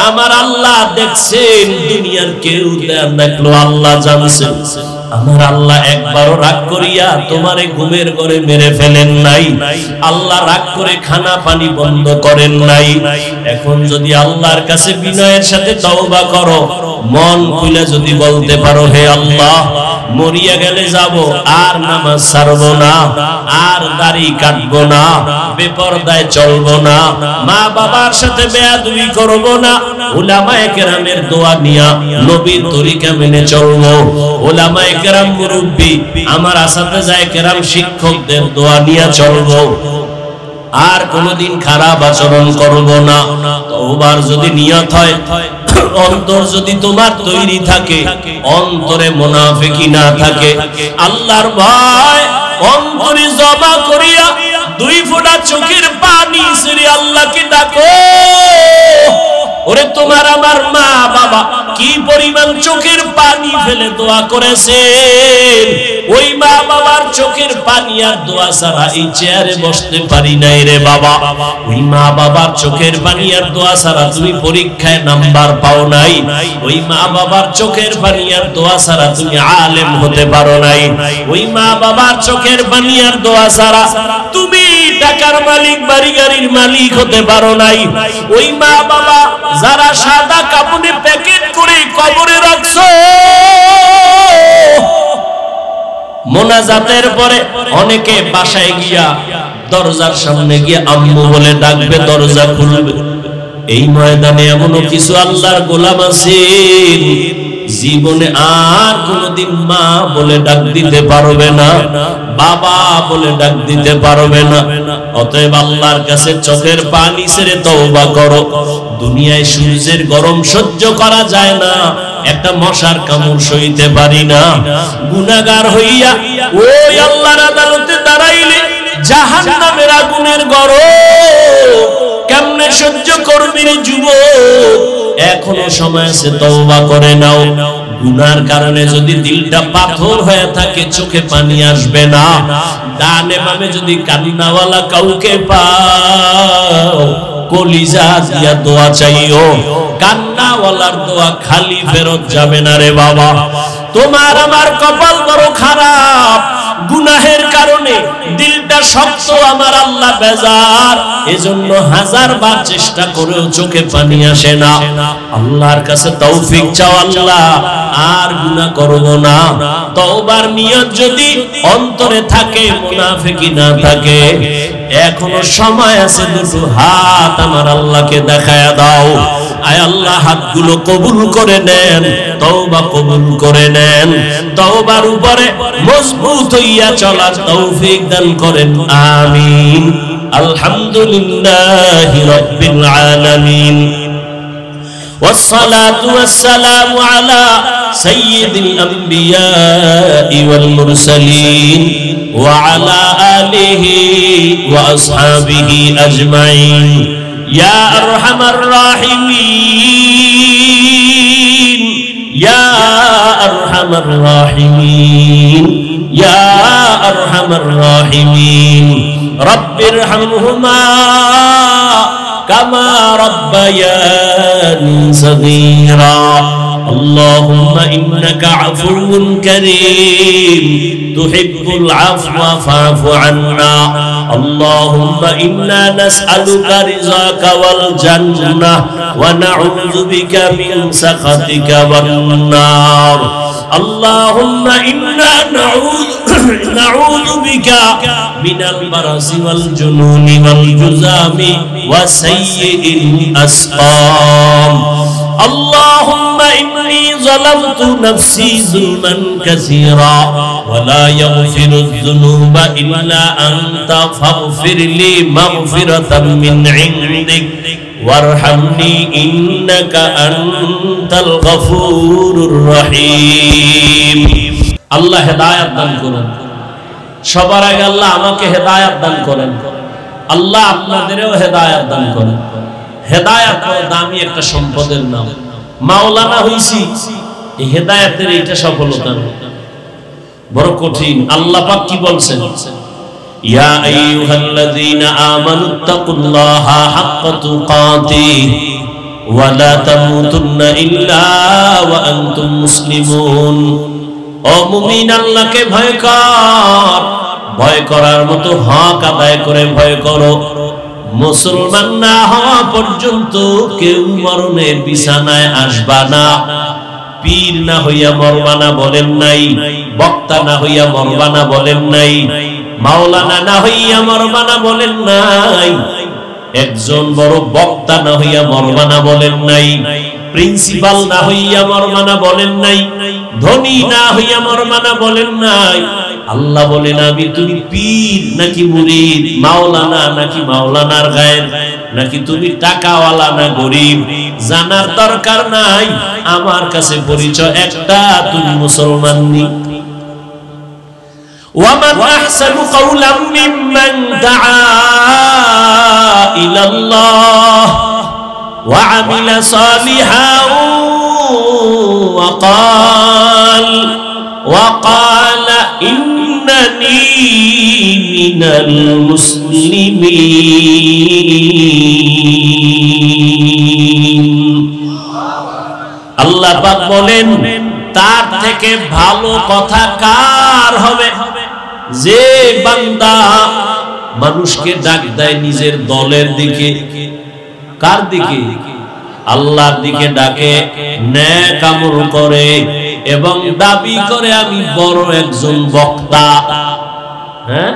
Speaker 1: আমার আল্লাহ দেখছেন, দুনিয়ার কেউ দেখলো আল্লাহ জানছেন। আমার আল্লাহ একবারও রাগ করিয়া তোমারে ঘুমের ঘরে মেরে ফেলেন নাই, আল্লাহ রাগ করে খানা পানি বন্ধ করেন নাই। এখন যদি আল্লাহর কাছে বিনয়ের সাথে তওবা করো, মন খুলে যদি বলতে পারো হে আল্লাহ, মরিয়া গেলে যাব, আর নামাজ ছাড়বো না, আর দাড়ি কাটবো না, বেপরদায় চলবো না, মা বাবার সাথে বেয়াদবি করবো না, উলামায়ে কেরামের দোয়া নিয়া নবীর তরিকা মেনে চলবো, উলামায়ে কেরাম মুরব্বি আমার আসাতেজায়ে কেরাম শিক্ষকদের দোয়া নিয়া চলবো, আর কোনদিন খারাপ আচরণ করব না। তওবার যদি নিয়ত হয়, অন্তর যদি তোমার তৈরি থাকে, অন্তরে মুনাফিকি না থাকে, আল্লাহর ভয় অন্তরে জমা করিয়া 2 ফোঁটা চোখের পানি ছেড়ে আল্লাহকে ডাকো। ওরে তোমার আমার মা বাবা কি পরিমাণ চোখের পানি ফেলে দোয়া করেছেন, ওই মা বাবার চোখের পানি আর দোয়া ছাড়া এই চেয়ারে বসতে পারি নাই রে বাবা। ওই মা বাবার চোখের পানি আর দোয়া ছাড়া তুমি পরীক্ষায় নাম্বার পাও নাই, ওই মা বাবার চোখের পানি আর দোয়া ছাড়া তুমি আলেম হতে পারো নাই, ওই মা বাবার চোখের পানি আর দোয়া ছাড়া তুমি টাকার মালিক বাড়ি গাড়ির মালিক হতে পারো নাই, ওই মা বাবা যারা সাদা কাপড়ে প্যাকেট করে কবরে রাখছো, মোনাজাতের পরে অনেকে বাসায় গিয়া দরজার সামনে গিয়ে আম্মু বলে ডাকবে, দরজা খুলবে। এই ময়দানে এমনও কিছু আল্লাহর গোলাম আছেন জীবনে আর কোনদিন মা বলে ডাক দিতে পারবে না, বাবা বলে ডাক দিতে পারবে না। অতএব আল্লাহর কাছে চোখের পানি ছেড়ে তওবা করো। দুনিয়ায় সূর্যের গরম সহ্য করা যায় না, একটা মশার কামড় সইতে পারি না। গুনাহগার হইয়া ওই আল্লাহর আদালতে দাঁড়াইলে জাহান্নামের আগুনের গরম কেমনে সহ্য করবি রে যুবক? এখনো সময় আছে, তওবা করে নাও। গুনার কারণে যদি দিলটা পাথর হয়ে থাকে, চোখে পানি আসবে না। ডানে বামে যদি কান্নাওয়ালা কাউকে পাও, কলিজা দিয়া দোয়া চাইও, কান্নাওয়ালার দোয়া খালি ফেরত যাবে না রে বাবা। তোমার আমার কপাল বড় খারাপ, গুনাহের কারণে দিলটা শক্ত, আমার আল্লাহ বেজার, এজন্য হাজারবার চেষ্টা করেও চোখে পানি আসে না। আল্লাহর কাছে তৌফিক চাও, আল্লাহ আর গুনাহ করব না। তওবার নিয়ত যদি অন্তরে থাকে, মুনাফিকি না থাকে, এখনো সময় আছে, দুটো হাত আমার আল্লাহকে দেখায়া দাও। আয় আল্লাহ, হাতগুলো কবুল করে নেন, তওবা কবুল করে নেন, তওবার উপরে মজবুত হইয়া চলার তৌফিক দান করেন, আমিন। আলহামদুলিল্লাহি রাব্বিল আলামিন, والصلاة والسلام على سيد الأنبياء والمرسلين وعلى آله وأصحابه أجمعين يا أرحم الراحمين يا أرحم الراحمين يا أرحم الراحمين رب ارحمهما كما ربياني صغيرا اللهم إنك عفو كريم تحب العفو فاعف عنا اللهم إنا نسألك رضاك والجنة ونعوذ بك من سخطك والنار اللهم إنا نعوذ بك من البرص والجنون والجذام وسيء الأسقام اللهم إني ظلمت نفسي ظلما كثيرا ولا يغفر الذنوب إلا أنت فاغفر لي مغفرة من عندك وارحمني إنك أنت الغفور الرحيم الله هداية দান করুন সবার আগে আল্লাহ আমাকে হেদায়েত দান করেন আল্লাহ আপনাদেরও হেদায়েত দান করেন হেদায়েত বড় দামি একটা সম্পদের নাম মাওলানা হইছি এই হেদায়েতের এটা সফলতা বড় কঠিন আল্লাহ পাক কি বলছেন ইয়া আইয়ুহাল্লাযীনা আমানুত্তাকুল্লাহা হাক্কা তুকাতিহি ওয়া লা তামুতুন্না ইল্লা ওয়া আনতুম মুসলিমুন ও মুমিন আল্লাহকে ভয় কর ভয় করার মতো হক আদায় করে ভয় করো মুসলমান না হওয়া পর্যন্ত কেউ মরণের বিছানায় আসবা না পীর না হইয়া মরবা না বলেন নাই বক্তা না হইয়া মরবা না বলেন নাই মাওলানা না হইয়া মরবা না বলেন নাই একজন বড় বক্তা না হইয়া মরবা না বলেন নাই প্রিন্সিপাল না হইয়া মরবা না বলেন নাই ধনী না হইয়া মরবা না বলেন নাই আল্লাহ বলেন আমি তুমি পীর নাকি মুরিদ মাওলানা নাকি মাওলানার গায়ের নাকি তুমি টাকাওয়ালা না গরিব জানার দরকার নাই আমার কাছে পরিচয় একটা তুমি মুসলমান নি ومن أحسن قولا ممن دعا إلى الله وعمل صالحا وقال إنني من المسلمين আল্লাহ পাক বলেন তার থেকে ভালো কথা কার হবে যে বান্দা মানুষকে ডাক দেয় নিজের দলের দিকে কার দিকে আল্লাহর দিকে ডাকে নেক আমল করে এবং দাবি করে আমি বড় একজন বক্তা হ্যাঁ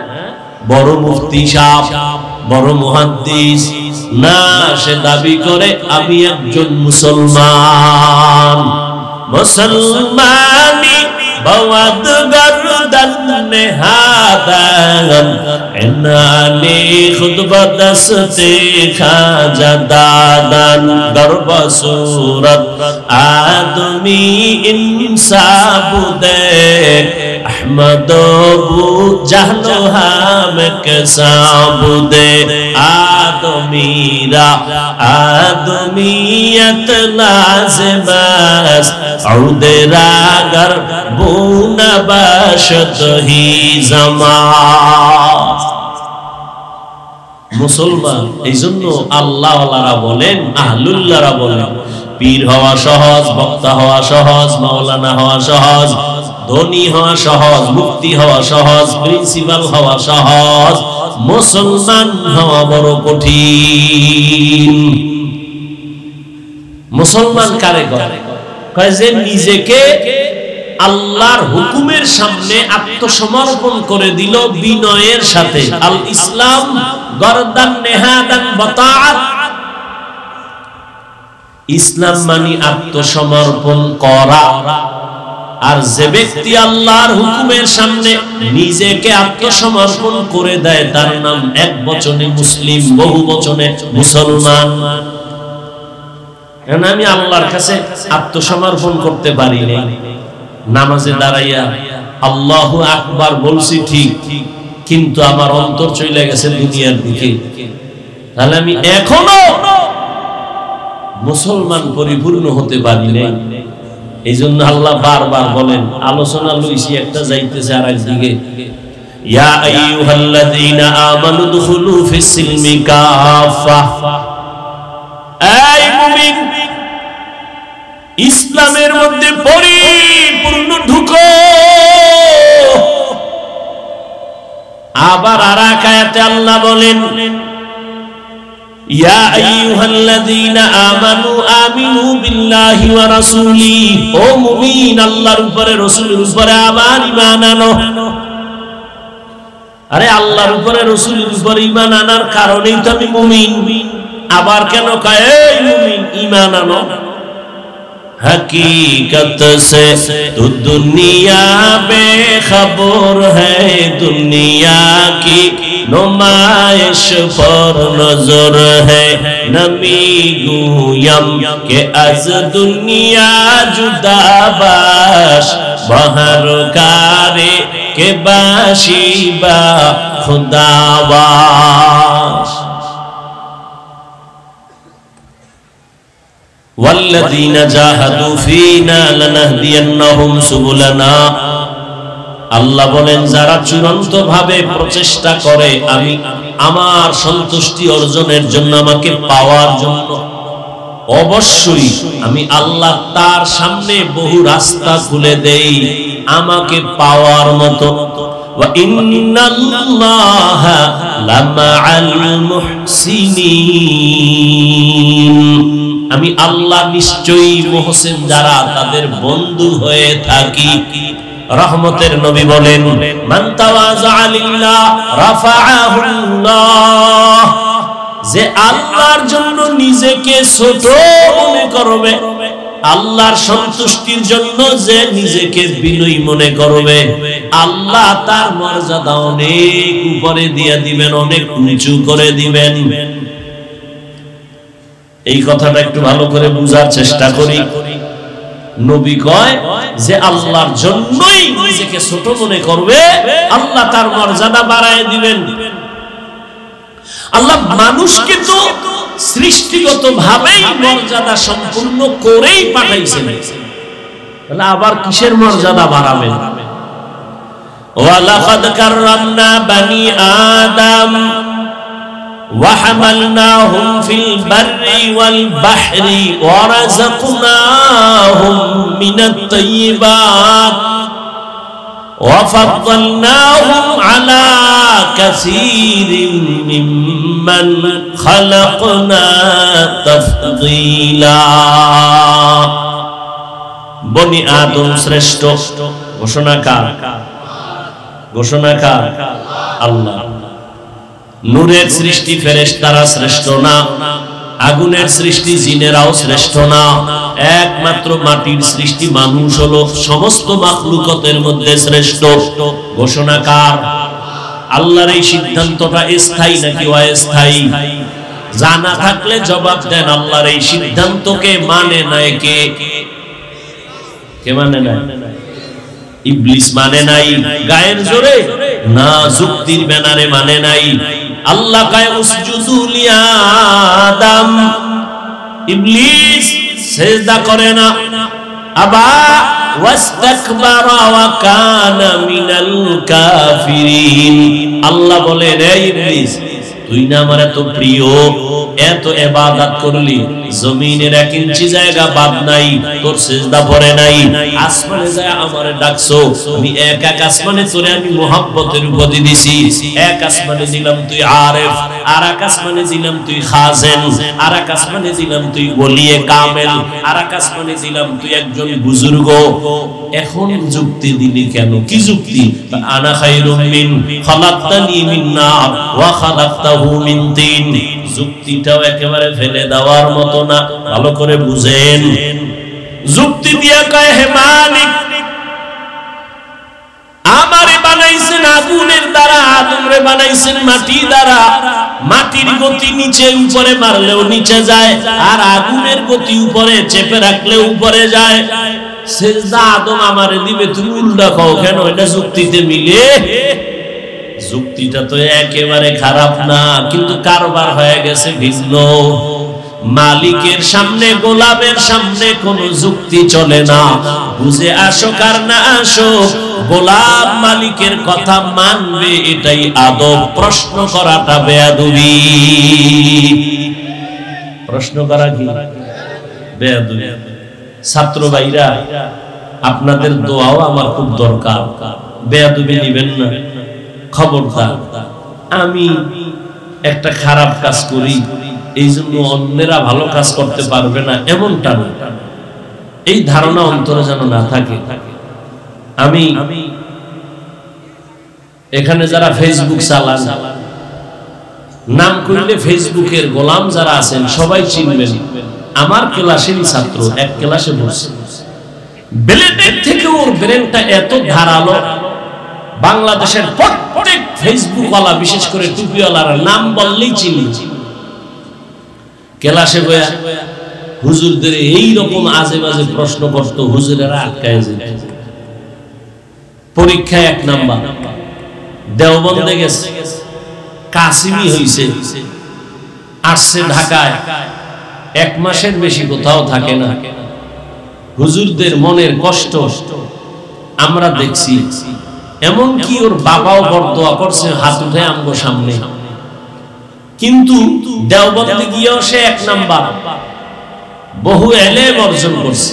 Speaker 1: বড় মুফতি সাহেব বড় মুহাদ্দিস না সে দাবি করে আমি একজন মুসলমান মুসলমানি বাওয়াদ গরদান নেহাদান এনানি খুতবা দস্তে খাজা দাদান গর্ব সুরত আদমি ইনসাব দে احمد ابو جہل ہم کے سابود آدمیرا آدمیت لازم است عود راگر بون باشد ہی زمان মুসলমান এইজন্য আল্লাহ ওয়ালারা বলেন আহলুল্লাহরা বলেন পীর হওয়া সহজ বক্তা হওয়া সহজ মাওলানা হওয়া সহজ ধনী হওয়া সহজ, মুক্তি হওয়া সহজ, প্রিন্সিপাল হওয়া সহজ, মুসলমান হওয়া বড় কঠিন। মুসলমান কারে করে? কয় যে নিজেকে আল্লাহর হুকুমের সামনে আত্মসমর্পণ করে দিল বিনয়ের সাথে। আল ইসলাম গরদান নেহাদান বাতাআত। ইসলাম মানে আত্মসমর্পণ করা। আর যে ব্যক্তি আল্লাহর হুকুমের সামনে নিজেকে আত্মসমর্পণ করে দেয় তার নাম এক বচনে মুসলিম, বহু বচনে মুসলমান। আমি আল্লাহর কাছে আত্মসমর্পণ করতে পারি না, নামাজে দাঁড়াইয়া আল্লাহু আকবার বলছি ঠিক, কিন্তু আমার অন্তর চলে গেছে দুনিয়ার দিকে, তাহলে আমি এখনো মুসলমান পরিপূর্ণ হতে পারি না। এই জন্য আল্লাহ বারবার বলেন, আলোচনা লইছি একটা যাইতেছে আর একদিকে, ইয়া আইয়ুহাল্লাযীনা আমানু দুখুলু ফিস সিলমি কাফা। এই মুমিন, ইসলামের মধ্যে পরিপূর্ণ ঢুকো। আবার আর এক আয়াতে আল্লাহ বলেন, ইয়া আইয়ুহাল্লাযীনা আমানু আমিনু বিল্লাহি ওয়া রাসূলিহি। ও মুমিন, আল্লাহর উপরে রাসূলের উপরে আবার ঈমান আনো। আরে আল্লাহর উপরে রাসূলের উপরে ঈমান আনার কারণেই তো আমি মুমিন। আবার কেন কয় এই মুমিন ঈমান আনো? हकीकत से तो दुनिया बेखबर है, दुनिया की नुमाइश पर नजर है। नमी गुयम के अज दुनिया जुदा बाश, बहर कारे के बाशिबा खुदावाश। والذين جاهدوا فينا لنهدينهم سبلنا। আল্লাহ বলেন, যারা চূড়ান্ত ভাবে প্রচেষ্টা করে আমি আমার সন্তুষ্টি অর্জনের জন্য, আমাকে পাওয়ার জন্য, অবশ্যই আমি আল্লাহ তার সামনে বহু রাস্তা খুলে দেই আমাকে পাওয়ার মতো। ওয়া ইন্নাল্লাহা লামাআল মুহসিনিন। আমি আল্লাহ নিশ্চয়ই মুহসিন যারা তাদের বন্ধু হয়ে থাকি। রহমতের নবী বলেন, মান তাওয়াযা লিল্লাহ রাফাআহুল্লাহ। যে আল্লাহর জন্য নিজেকে ছোট মনে করবে, আল্লাহর সন্তুষ্টির জন্য যে নিজেকে বিনয়ী মনে করবে, আল্লাহ তার মর্যাদা অনেক উপরে দিয়ে দিবেন, অনেক উঁচু করে দিবেন। এই কথাটা একটু ভালো করে বুঝার চেষ্টা করি। নবী কয় যে আল্লাহর জন্যই নিজেকে ছোট মনে করবে, আল্লাহ তার মর্যাদা বাড়ায় দিবেন। আল্লাহ মানুষকে তো সৃষ্টিগত ভাবেই মর্যাদা সম্পূর্ণ করেই পাঠাইছেন, তাহলে আবার কিসের মর্যাদা বাড়াবেন? ওয়ালাকাদ কাররামনা বানি আদম وحملناهم في البر والبحر ورزقناهم من الطيبات وفضلناهم على كثير ممن خلقنا تفضيلا। বনি আদম শ্রেষ্ঠ ঘোষণাকার, ঘোষণাকার আল্লাহ। নূরের সৃষ্টি ফেরেশতারা শ্রেষ্ঠ না, আগুনের সৃষ্টি জিনেরাও শ্রেষ্ঠ না, একমাত্র মাটির সৃষ্টি মানুষ হলো সমস্ত মাখলুকাতের মধ্যে শ্রেষ্ঠ। ঘোষণাকার আল্লাহর এই সিদ্ধান্তটা স্থায়ী নাকি অস্থায়ী? জানা থাকলে জবাব দেন। আল্লাহর এই সিদ্ধান্তকে মানে নাই কে? কে মানে নাই? ইবলিস মানে নাই গায়ের জোরে না, যুক্তির ব্যানারে মানে নাই। আল্লাহ কায় উসজুদু লিআদম, ইবলিস সিজদা করে না। আবা ওয়াস্তাকবারা ওয়া কানা মিনাল কাফিরিন। আল্লাহ বলেন, এই ইবলিস তুই না আমার এত প্রিয়, এত ইবাদত করলি, জমিনের 1 ইঞ্চি জায়গা বাদ নাই, তোর সিজদা পড়ে নাই। আসমানে যায় আমারে ডাকছো, আমি এক আসমানে তোরে আমি মোহাব্বতের উপাধি দিছি। এক আসমানে দিলাম তুই আরেফ, আর এক আসমানে দিলাম তুই খাজেন, আর এক আসমানে দিলাম তুই ওলিয়ে কামেল, আর এক আসমানে দিলাম তুই একজন বুজুর্গ। এখন যুক্তি দিলি কেন? কি যুক্তি? আনা খায়রুম মিন খালাকতানি মিন নার ওয়া খালাকতাহু মিন তিন। যুক্তিটাও একেবারে ফেলে দেওয়ার মতো না, ভালো করে বুঝেন। যুক্তি দিয়া কয়, হে মালিক, আমারে বানাইছেন আগুনের দ্বারা, আদমরে বানাইছেন মাটি দ্বারা। মাটির গতি নিচে উপরে মারলেও নিচে যায়, আর আগুনের গতি উপরে চেপে রাখলেও উপরে যায়। সিজদা আদম আমারে দিবে, তুমি উল্টা কও কেন? এটা যুক্তিতে মিলে? যুক্তিটা তো একেবারে খারাপ না, কিন্তু কারবার হয়ে গেছে ভিন্ন। মালিকের সামনে, গোলামের সামনে কোন যুক্তি চলে না। বুঝে আসো কার না আসো, গোলাম মালিকের কথা মানবে, এটাই আদব। প্রশ্ন করাটা বেয়াদবি। প্রশ্ন করা কি বেয়াদবি? ছাত্র ভাইরা, আপনাদের দোয়াও আমার খুব দরকার। বেয়াদবি নিবেন না, খবরদার। আমি একটা খারাপ কাজ করি, এই জন্য অন্যেরা ভালো কাজ করতে পারবে না, এমনটা না। এই ধারণা অন্তরে যেন না থাকে। আমি এখানে যারা ফেসবুক চালান, নাম করলে ফেসবুকের গোলাম যারা আছেন সবাই চিনবেন। আমার ক্লাসেরই ছাত্র, এক ক্লাসে বসে, ব্লেডের থেকে ওর ব্রেনটা এত ধারালো, বাংলাদেশের প্রত্যেক ফেসবুক ওয়ালা, বিশেষ করে টুপিওয়ালার নাম বললেই চিনি। ক্লাসে বয়া হুজুরদের এই রকম আজে বাজে প্রশ্ন করতো, হুজুরেরা আটকায় যেত। পরীক্ষায় 1 নাম্বার, দেওবন্দে গেছে, কাসিমি হইছে, আসছে ঢাকায়, 1 মাসের বেশি কোথাও থাকে না। হুজুরদের মনের কষ্ট আমরা দেখছি। এমন কি ওর বাবাও বরদোয়া করছে হাত উঠে আমগো সামনে, কিন্তু দেওবন্দে গিয়েও সে 1 নাম্বার, বহু এলেম অর্জন করছে।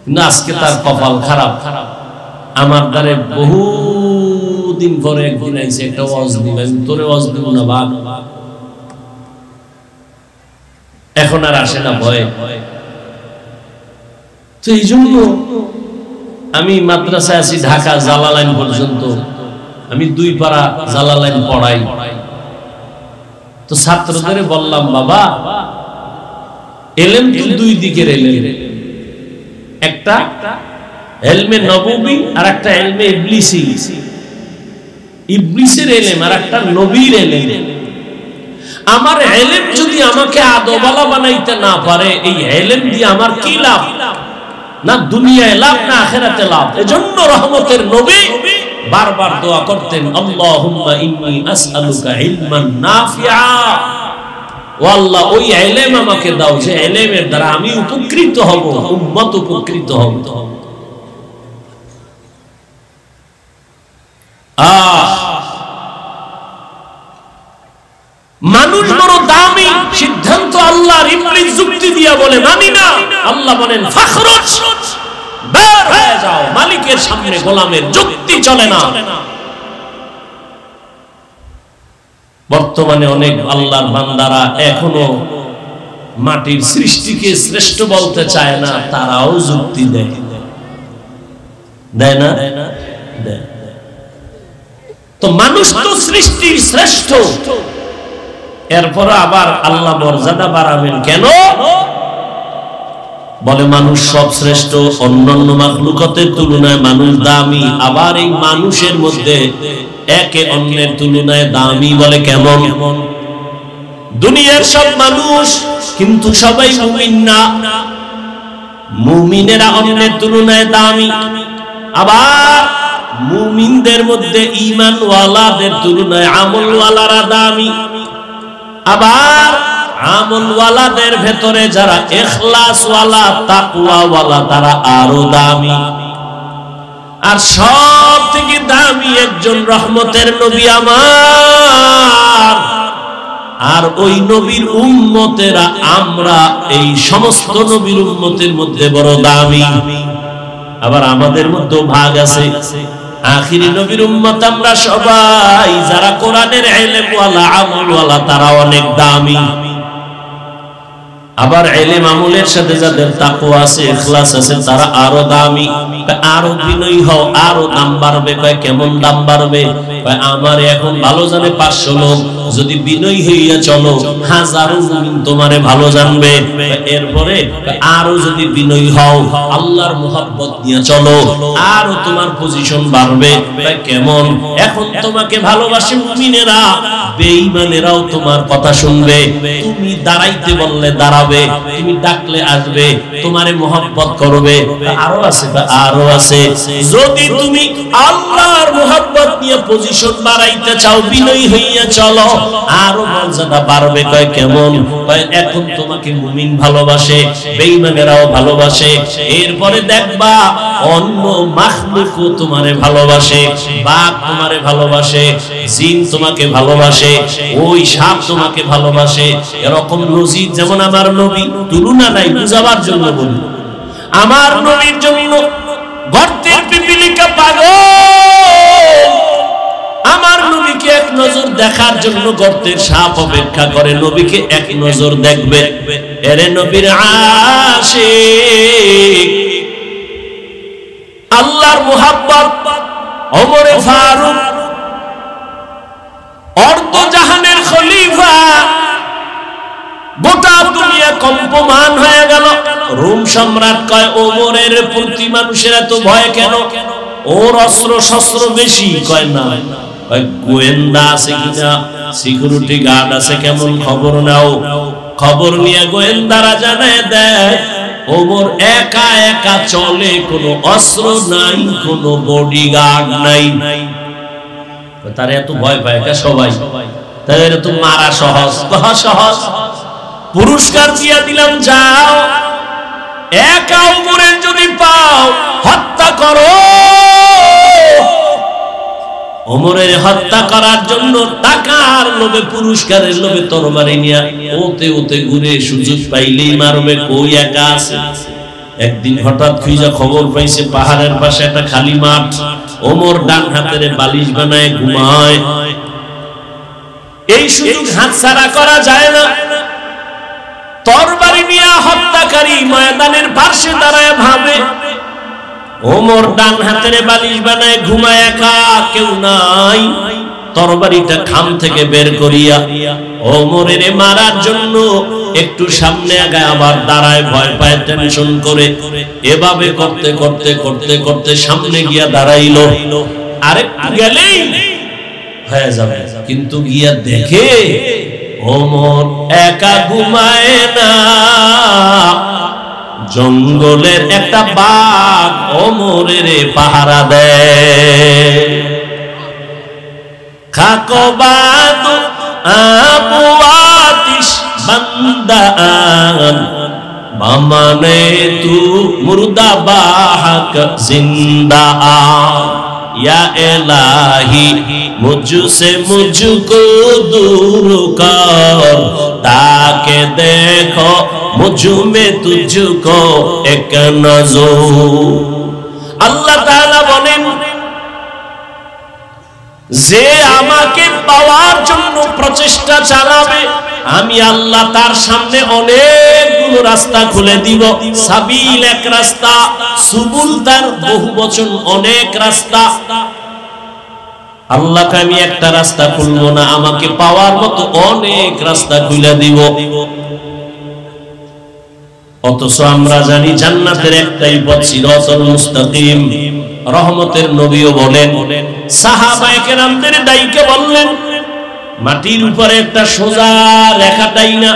Speaker 1: কিন্তু আজকে তার কপাল খারাপ। আমার দ্বারে বহু দিন পরে একদিন আইছে, একটা ওয়াজ দিবে, আমি তোরে ওয়াজ দিব না বাপ। এখন আর আসে না ভয়ে। তো এই জন্য আমি মাদ্রাসায় আছি ঢাকা জালালাইন পর্যন্ত, আমি 2 পারা জালালাইন পড়াই। তো ছাত্রদের বললাম, বাবা, এলেম তো 2 দিকের এলেম, একটা এলমে নববী আর একটা এলমে ইবলিসি। ইবলিসের এলেম আর একটা নবীর এলেম। আমার এলেম যদি আমাকে আদওয়ালা বানাইতে না পারে, এই এলেম দিয়ে আমার কি লাভ? না দুনিয়ায় লাভ, না আখিরাতে লাভ। এজন্য রহমতের নবী বারবার দোয়া করতেন, আল্লাহুম্মা ইন্নী আসআলুকা ইলমান নাফিআ। ও আল্লাহ, ওই ইলম আমাকে দাও যে ইলমের দ্বারা আমি উপকৃত হব, উম্মত উপকৃত হবে। মানুষ বড় দামি, সিদ্ধান্ত আল্লাহর। ইবলিস যুক্তি দিয়া বলে মানি না। আল্লাহ বলেন ফাখরুজ, বের হয়ে যাও মালিকের সামনে। গোলামের যুক্তি চলে না। বর্তমানে অনেক আল্লাহর বান্দারা এখনো মাটির সৃষ্টিকে শ্রেষ্ঠ বলতে চায় না, তারাও যুক্তি দেয়। দেয় না? দেয়। তো মানুষ তো সৃষ্টির শ্রেষ্ঠ, এরপর আবার আল্লাহ মর্যাদা বাড়াবেন কেন? বলে মানুষ সব শ্রেষ্ঠ, অন্যান্য মাখলুকাতের তুলনায় মানুষ দামি। আবার এই মানুষের মধ্যে একে অন্যের তুলনায় দামি বলে কেমন? দুনিয়ার সব মানুষ কিন্তু সবাই মুমিন না। মুমিনেরা অন্যের তুলনায় দামি। আবার মুমিনদের মধ্যে ঈমানওয়ালাদের তুলনায় আমলওয়ালারা দামি। আবার আমলওয়ালাদের ভেতরে যারা ইখলাসওয়ালা, তাকওয়াওয়ালা, তারা আরো দামি। আর সব থেকে দামি একজন রহমতের নবী আমার। আর ওই নবীর উম্মতেরা আমরা এই সমস্ত নবীর উম্মতের মধ্যে বড় দামি। আবার আমাদের মধ্যে ভাগ আছে, আখিরি নবীর উম্মত আমরা সবাই, যারা কোরআনের ইলম ওয়ালা আমল ওয়ালা তারা অনেক দামি। আবার ইলম আমলের সাথে যাদের তাকওয়া আছে, ইখলাস আছে, তারা আরো দামি। আরো বিনয়ী হও, আরো দাম বাড়বে। কয় কেমন দাম বাড়বে? কয় আমার এখন ভালো জানে 500 লোক, যদি বিনয়ী হইয়া চলো হাজারো মুমিন তোমারে ভালো জানবে। এরপরে আরো যদি বিনয়ী হও, আল্লাহর মুহাব্বত নিয়ে চলো, আরো তোমার পজিশন বাড়বে। কয় কেমন? এখন তোমাকে ভালোবাসে মুমিনেরা, বেঈমানেরাও তোমার কথা শুনবে। তুমি দাঁড়াইতে বললে দাঁড়াবে, তুমি ডাকলে আসবে, তোমারে মুহাব্বত করবে। আরো আছে, আরো আছে। যদি তুমি আল্লাহর মুহাব্বত নিয়ে পজিশন বাড়াইতে চাও, বিনয়ী হইয়া চলো, আরো মর্যাদা বাড়বে। কয় কেমন? কয় এখন তোমাকে মুমিন ভালোবাসে, বেঈমানেরাও ভালোবাসে। এরপরে দেখবা অন্য মাখলুকও তোমারে ভালোবাসে, বাঘ তোমারে ভালোবাসে, জিন তোমাকে ভালোবাসে, ওই সাপ তোমাকে ভালোবাসে। এরকম নজির যেমন আমার নবী, তুলনা নাই, বুঝাবার জন্য বলি। আমার নবীর জন্য গর্তের পিপিলিকা পাগল, আমার নবীকে এক নজর দেখার জন্য গর্তের সাপ অপেক্ষা করে, নবীকে এক নজর দেখবে। এরে নবীর আশিক, আল্লাহর মুহাব্বত, ওমরে ফারুক অর্ধ জাহানের খলিফা, গোটা দুনিয়া কম্পমান হয়ে গেল। রোম সম্রাট কয় ওমরের প্রতি মানুষের এত ভয় কেন? ওর অস্ত্র শস্ত্র বেশি? কয় না। গোয়েন্দা আছে কিনা, সিকিউরিটি গার্ড আছে, কেমন খবর নাও? খবর নিয়ে গোয়েন্দারা জানায় দেয় ওমর একা একা চলে, কোনো অস্ত্র নাই, কোনো বডিগার্ড নাই। তার এত ভয় পায় সবাই, তাদের তো মারা সহজ। সহজ, পুরস্কার দিয়া দিলাম, যাও একা ওমরের যদি পাও হত্যা করো। ওমরের হত্যা করার জন্য টাকার লোভে, পুরস্কারের লোভে তরবারি নিয়ে ওতে ওতে ঘুরে, সুযোগ পাইলেই মারবে। কই একা আছে। একদিন হঠাৎ খুঁজা খবর পাইছে পাহাড়ের পাশে একটা খালি মাঠ, ওমর ডান হাতের বালিশ বানায় ঘুমায়। এই সুযোগ হাতছাড়া করা যায় না। তরবারি নিয়ে হত্যাকারী ময়দানের পাশে দাঁড়ায় ভাবে, ওমর ডান হাতের বালিশ বানায় ঘুমায়, একা, কেউ নাই। তরবারিটা খাম থেকে বের করিয়া ওমরের মারার জন্য একটু সামনে আগায়, আবার দাঁড়ায়, ভয় পায়, টেনশন করে। এভাবে করতে করতে করতে করতে সামনে গিয়া দাঁড়াইলো। আরেকটু গেলেই হয়ে যাবে, কিন্তু গিয়া দেখে ওমর একা ঘুমায় না, জঙ্গলের একটা বাঘ ওমরের পাহারা দেয়। খাকবাদ আবু আতিশ বান্দান, বামানে তু মুর্দা বাহক জিন্দা। या इलाही मुझसे मुझको दूर कर, ताके देखो मुझ में तुझको एक नजर। আল্লাহ তাআলা বলেন, যে আমাকে পাওয়ার জন্য প্রচেষ্টা চালাবে, আমি আল্লাহ তার সামনে অনেকগুলো রাস্তা খুলে দিব। সাবিল এক রাস্তা, সুবুল তার বহু বচন, অনেক রাস্তা। আল্লাহকে আমি একটা রাস্তা খুলবো না, আমাকে পাওয়ার মতো অনেক রাস্তা খুলে দিব। অথচ আমরা জানি জান্নাতের একটাই পথ, সিরাতুল মুস্তাকিম। রহমতের নবীও বলেন, সাহাবায়ে কেরামদের দাইকে বললেন, মাটির উপরে একটা সোজা রেখাটাই না,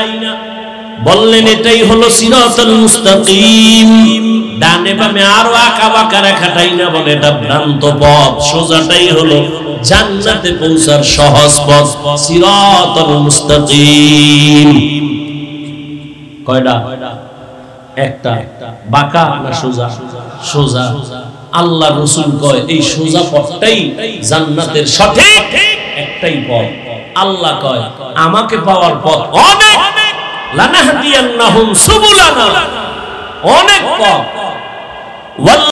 Speaker 1: বললেন এটাই হলো সিরাতুল মুস্তাকিম। ডানে বামে আরো আঁকা বাঁকা রেখাটাই না, বলে এটা ভ্রান্ত পথ, সোজাটাই হলো জান্নাতে পৌঁছার সহজ পথ, সিরাতুল মুস্তাকিম। কয়টা? একটা। বাঁকা না সোজা? সোজা। আল্লাহ রাসূল কয় এই সোজা পথটাই জান্নাতের সঠিক একটাই পথ। আল্লাহ কয় আমাকে পাওয়ার পথ অনেক, লানাহদিয়ান্নাহুম সুবুলানা, অনেক পথ।